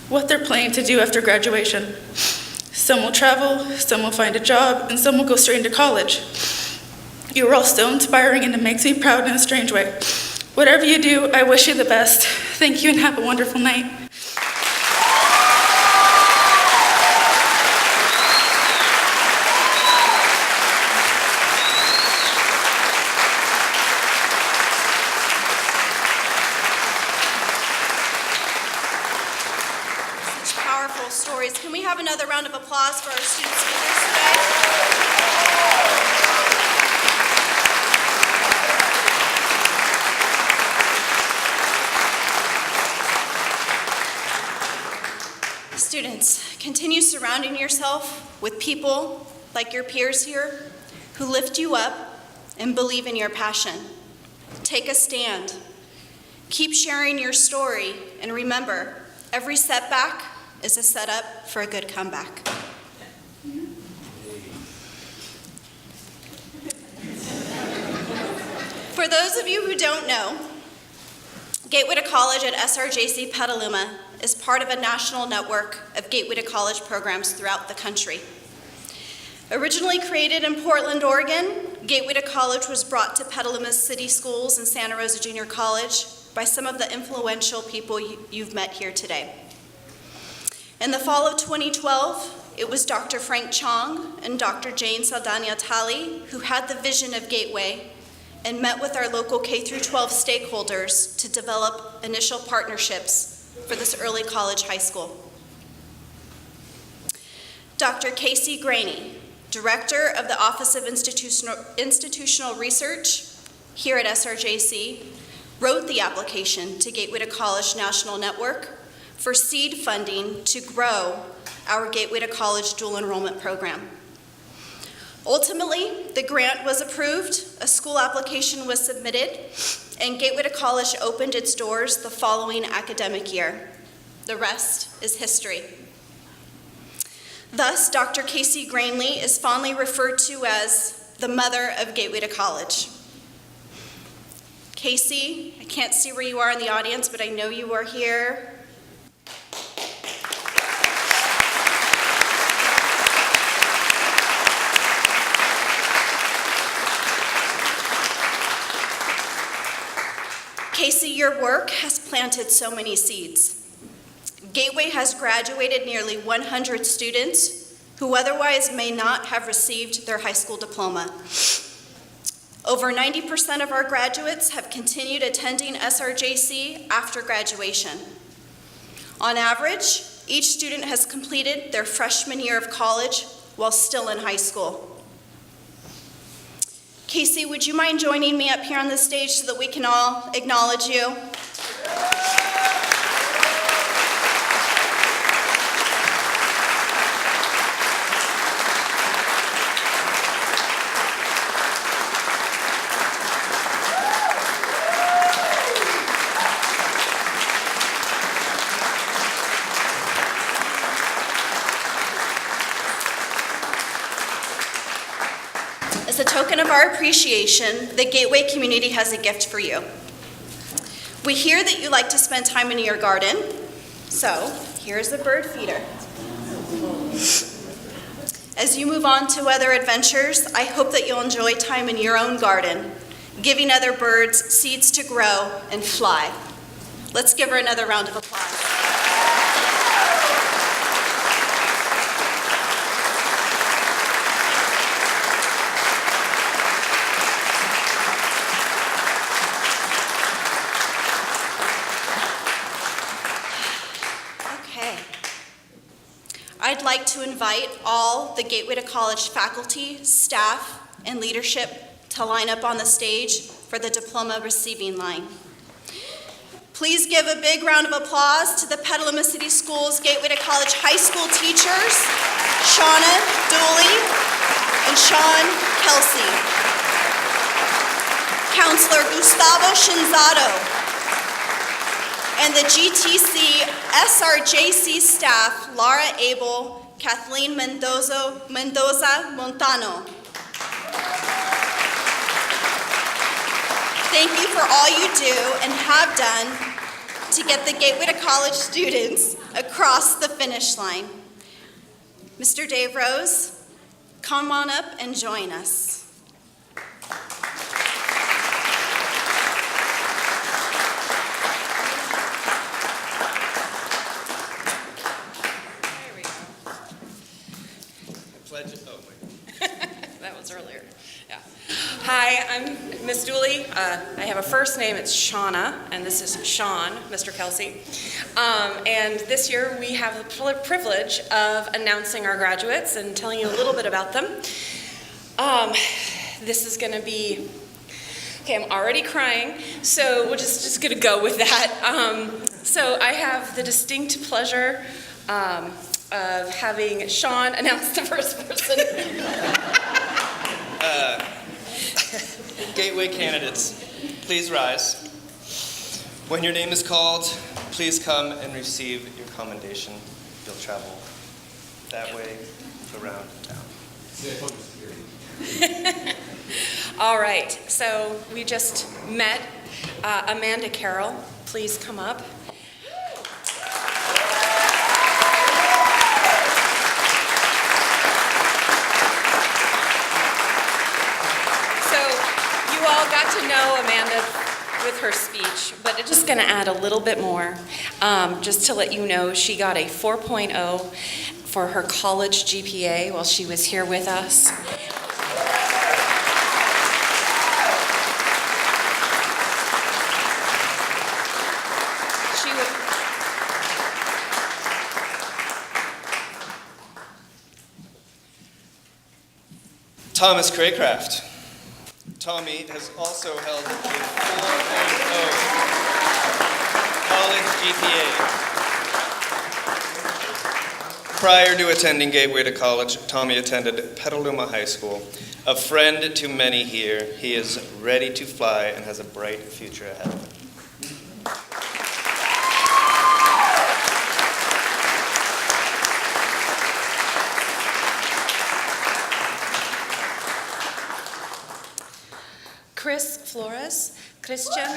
what they're planning to do after graduation. Some will travel, some will find a job, and some will go straight into college. You are all so inspiring, and it makes me proud in a strange way. Whatever you do, I wish you the best. Thank you and have a wonderful night. Stories. Can we have another round of applause for our student speakers today? Students, continue surrounding yourself with people like your peers here who lift you up and believe in your passion. Take a stand. Keep sharing your story, and remember, every setback is a setup for a good comeback. For those of you who don't know, Gateway to College at SRJC Petaluma is part of a national network of Gateway to College programs throughout the country. Originally created in Portland, Oregon, Gateway to College was brought to Petaluma's city schools and Santa Rosa Junior College by some of the influential people you've met here today. In the fall of 2012, it was Dr. Frank Chong and Dr. Jane Saldana-Talley who had the vision of Gateway and met with our local K-12 stakeholders to develop initial partnerships for this early college high school. Dr. Casey Graney, Director of the Office of Institutional Research here at SRJC, wrote the application to Gateway to College National Network for seed funding to grow our Gateway to College dual enrollment program. Ultimately, the grant was approved, a school application was submitted, and Gateway to College opened its doors the following academic year. The rest is history. Thus, Dr. Casey Graney is fondly referred to as the mother of Gateway to College. Casey, I can't see where you are in the audience, but I know you are here. Casey, your work has planted so many seeds. Gateway has graduated nearly 100 students who otherwise may not have received their high school diploma. Over 90% of our graduates have continued attending SRJC after graduation. On average, each student has completed their freshman year of college while still in high school. Casey, would you mind joining me up here on the stage so that we can all acknowledge you? As a token of our appreciation, the Gateway community has a gift for you. We hear that you like to spend time in your garden, so here's a bird feeder. As you move on to other adventures, I hope that you'll enjoy time in your own garden, giving other birds seeds to grow and fly. Let's give her another round of applause. like to invite all the Gateway to College faculty, staff, and leadership to line up on the stage for the diploma receiving line. Please give a big round of applause to the Petaluma City Schools Gateway to College high school teachers, Shauna Dooley and Sean Kelsey. Counselor Gustavo Shinzato, and the GTC SRJC staff, Laura Abel, Kathleen Mendoza Montano. Thank you for all you do and have done to get the Gateway to College students across the finish line. Mr. Dave Rose, come on up and join us. That was earlier. Yeah. Hi, I'm Miss Dooley. I have a first name, it's Shauna, and this is Sean, Mr. Kelsey. And this year we have the privilege of announcing our graduates and telling you a little bit about them. This is going to be, okay, I'm already crying, so we're just going to go with that. So I have the distinct pleasure of having Sean announce the first person. Gateway candidates, please rise. When your name is called, please come and receive your commendation. You'll travel that way around town. All right, so we just met Amanda Carroll. Please come up. Got to know Amanda with her speech, but I'm just going to add a little bit more. Just to let you know, she got a 4.0 for her college GPA while she was here with us. Thomas Craycraft. Tommy has also held a 4.0 college GPA. Prior to attending Gateway to College, Tommy attended Petaluma High School. A friend to many here, he is ready to fly and has a bright future ahead of him. Chris Flores, Christian.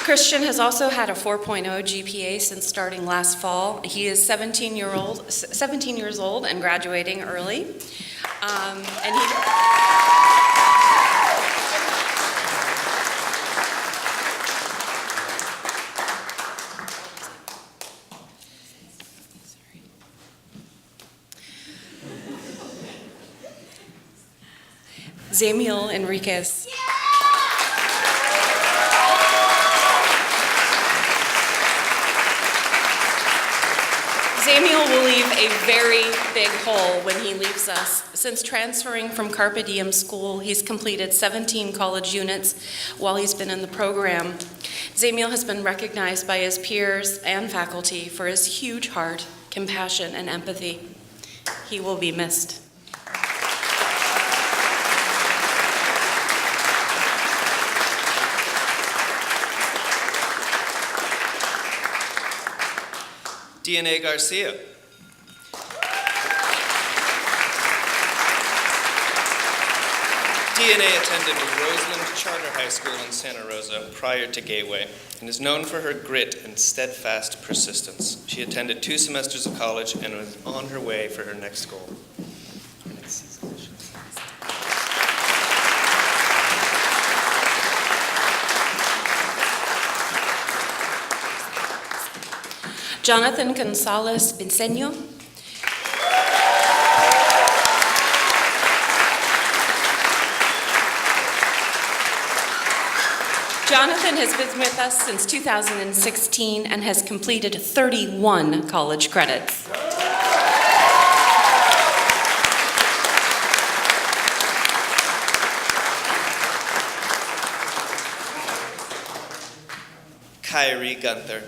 Christian has also had a 4.0 GPA since starting last fall. He is 17 years old and graduating early. And he Zamiel Enriquez. Zamiel will leave a very big hole when he leaves us. Since transferring from Carpe Diem School, he's completed 17 college units while he's been in the program. Zamiel has been recognized by his peers and faculty for his huge heart, compassion, and empathy. He will be missed. DNA Garcia. DNA attended Roseland Charter High School in Santa Rosa prior to Gateway and is known for her grit and steadfast persistence. She attended 2 semesters of college and was on her way for her next goal. Jonathan Gonzalez Vincenio. Jonathan has been with us since 2016 and has completed 31 college credits. Kyrie Gunther.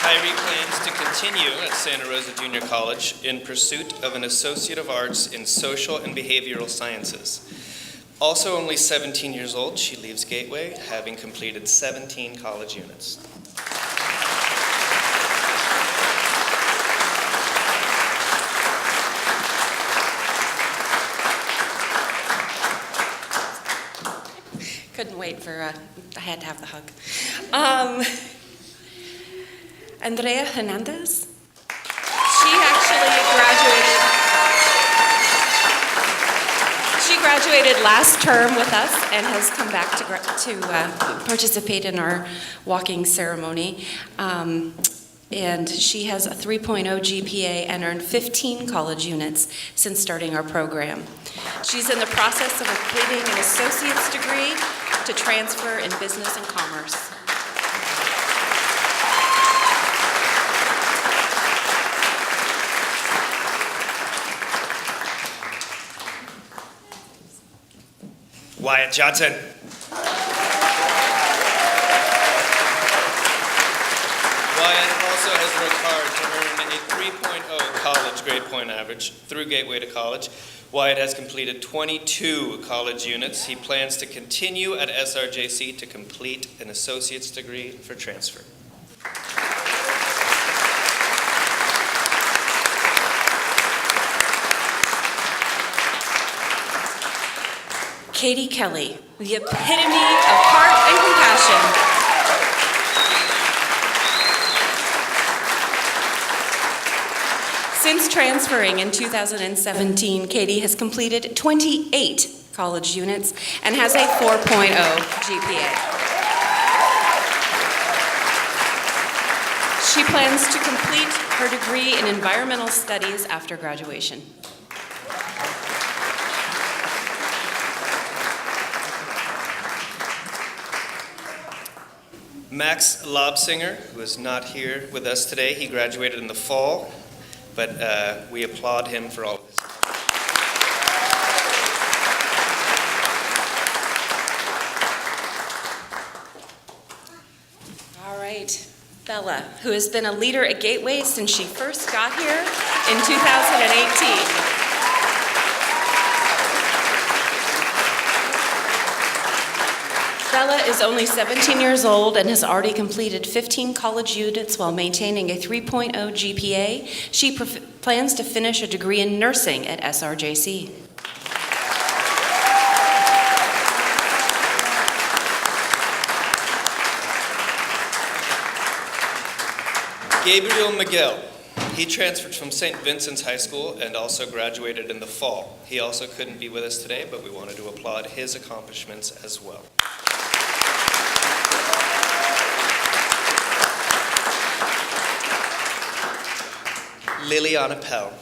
Kyrie plans to continue at Santa Rosa Junior College in pursuit of an Associate of Arts in Social and Behavioral Sciences. Also only 17 years old, she leaves Gateway, having completed 17 college units. Couldn't wait for, I had to have the hug. Andrea Hernandez. She actually graduated last term with us and has come back to participate in our walking ceremony. And she has a 3.0 GPA and earned 15 college units since starting our program. She's in the process of completing an associate's degree to transfer in business and commerce. Wyatt Johnson. Wyatt also has worked hard to earn a 3.0 college grade point average through Gateway to College. Wyatt has completed 22 college units. He plans to continue at SRJC to complete an associate's degree for transfer. Katie Kelly, the epitome of heart and compassion. Since transferring in 2017, Katie has completed 28 college units and has a 4.0 GPA. She plans to complete her degree in environmental studies after graduation. Max Lobsinger, who is not here with us today, he graduated in the fall, but we applaud him for all of this. All right, Bella, who has been a leader at Gateway since she first got here in 2018. Bella is only 17 years old and has already completed 15 college units while maintaining a 3.0 GPA. She plans to finish a degree in nursing at SRJC. Gabriel Miguel. He transferred from St. Vincent's High School and also graduated in the fall. He also couldn't be with us today, but we wanted to applaud his accomplishments as well. Liliana Pell.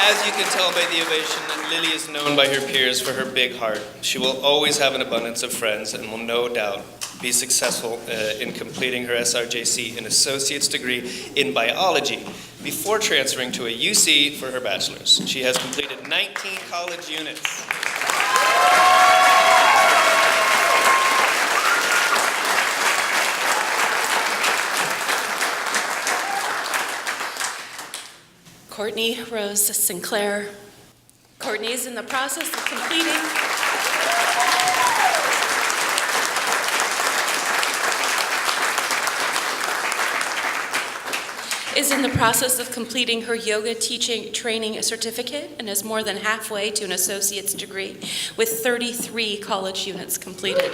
As you can tell by the ovation, Lily is known by her peers for her big heart. She will always have an abundance of friends and will no doubt be successful in completing her SRJC and associate's degree in biology before transferring to a UC for her bachelor's. She has completed 19 college units. Courtney Rose Sinclair. Courtney is in the process of completing her yoga teaching training certificate and is more than halfway to an associate's degree with 33 college units completed.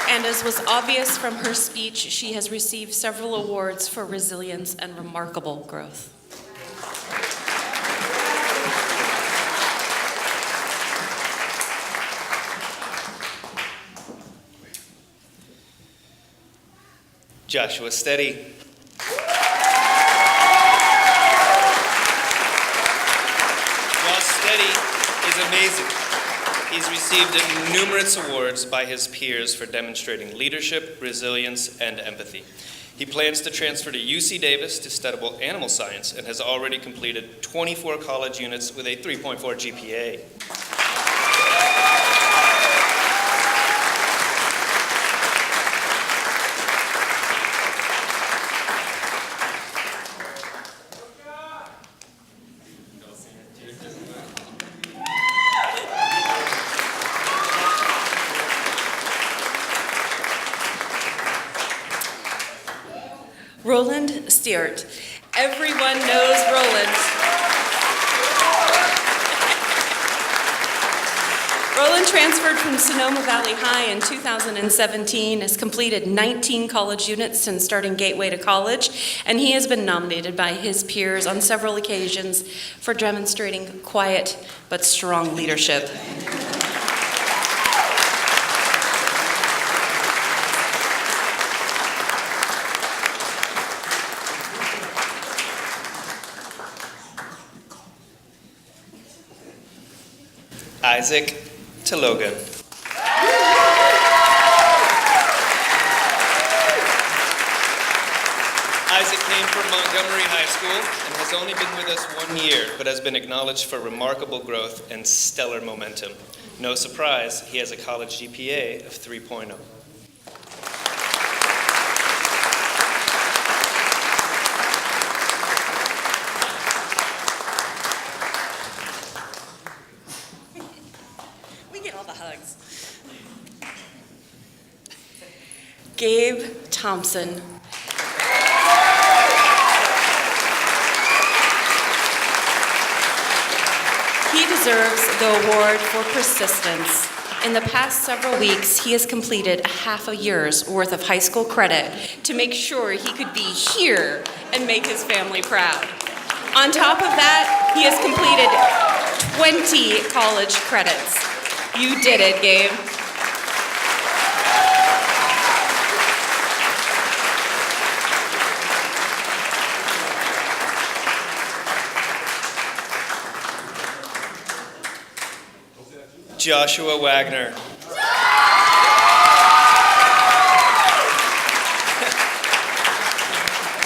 And And as was obvious from her speech, she has received several awards for resilience and remarkable growth. Joshua Steady. Josh Steady is amazing. He's received numerous awards by his peers for demonstrating leadership, resilience, and empathy. He plans to transfer to UC Davis to study animal science and has already completed 24 college units with a 3.4 GPA. Roland Stewart. Everyone knows Roland. Roland transferred from Sonoma Valley High in 2017, has completed 19 college units since starting Gateway to College, and he has been nominated by his peers on several occasions for demonstrating quiet but strong leadership. Isaac Talogan. Isaac came from Montgomery High School and has only been with us 1 year, but has been acknowledged for remarkable growth and stellar momentum. No surprise, he has a college GPA of 3.0. Gabe Thompson. He deserves the award for persistence. In the past several weeks, he has completed a half a year's worth of high school credit to make sure he could be here and make his family proud. On top of that, he has completed 20 college credits. You did it, Gabe. Joshua Wagner.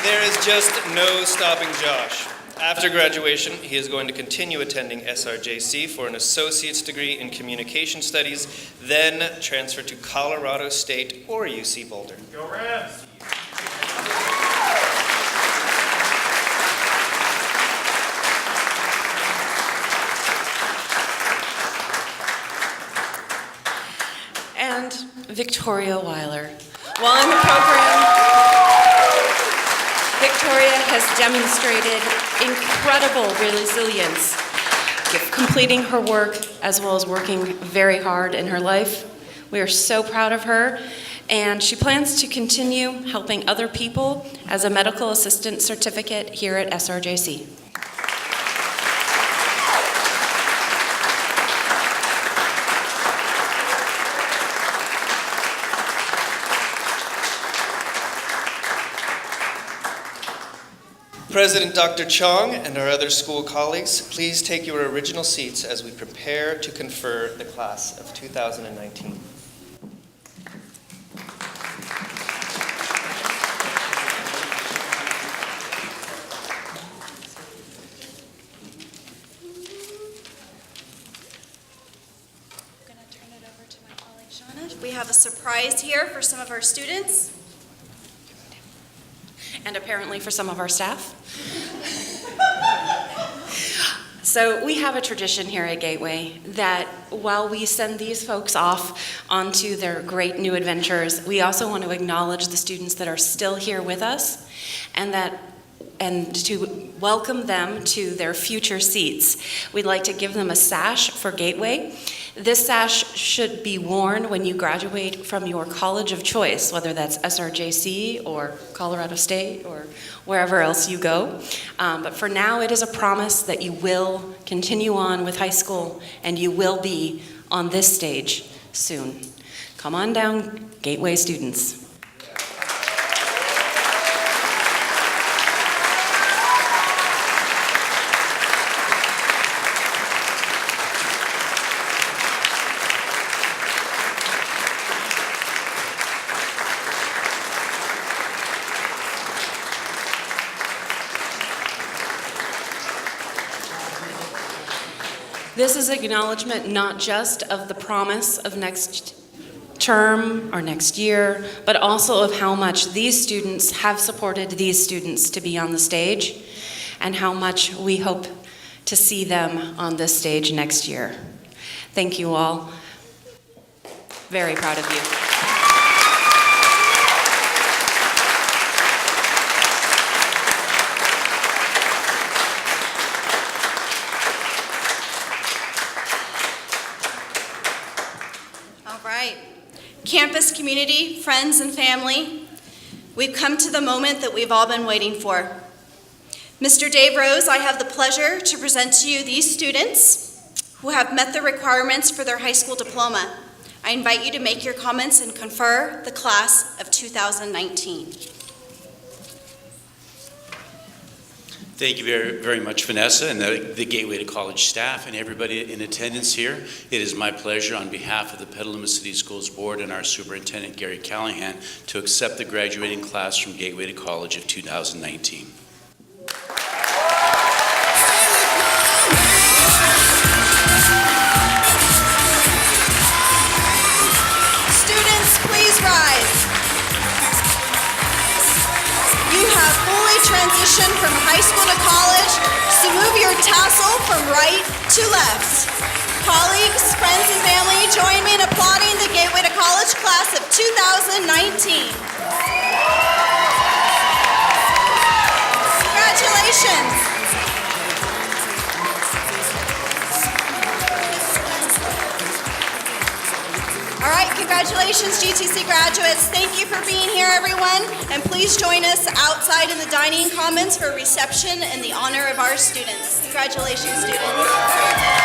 There is just no stopping Josh. After graduation, he is going to continue attending SRJC for an associate's degree in communication studies, then transfer to Colorado State or UC Boulder. Go Rams! And Victoria Weiler. While in the program, Victoria has demonstrated incredible resilience, completing her work as well as working very hard in her life. We are so proud of her, and she plans to continue helping other people as a medical assistant certificate here at SRJC. President Dr. Chong and our other school colleagues, please take your original seats as we prepare to confer the class of 2019. I'm going to turn it over to my colleague Shauna. We have a surprise here for some of our students. And apparently for some of our staff. So we have a tradition here at Gateway that while we send these folks off onto their great new adventures, we also want to acknowledge the students that are still here with us and that and to welcome them to their future seats. We'd like to give them a sash for Gateway. This sash should be worn when you graduate from your college of choice, whether that's SRJC or Colorado State or wherever else you go. But for now, it is a promise that you will continue on with high school and you will be on this stage soon. Come on down, Gateway students. This is acknowledgement not just of the promise of next term or next year, but also of how much these students have supported these students to be on the stage and how much we hope to see them on this stage next year. Thank you all. Very proud of you. Campus community, friends and family, we've come to the moment that we've all been waiting for. Mr. Dave Rose, I have the pleasure to present to you these students who have met the requirements for their high school diploma. I invite you to make your comments and confer the class of 2019. Thank you very, very much, Vanessa, and the Gateway to College staff and everybody in attendance here. It is my pleasure on behalf of the Petaluma City Schools Board and our Superintendent, Gary Callahan, to accept the graduating class from Gateway to College of 2019. Students, please rise. You have fully transitioned from high school to college, so move your tassel from right to left. Colleagues, friends, and family, join me in applauding the Gateway to College class of 2019. Congratulations. All right, congratulations, GTC graduates. Thank you for being here, everyone. And please join us outside in the dining commons for reception in the honor of our students. Congratulations, students.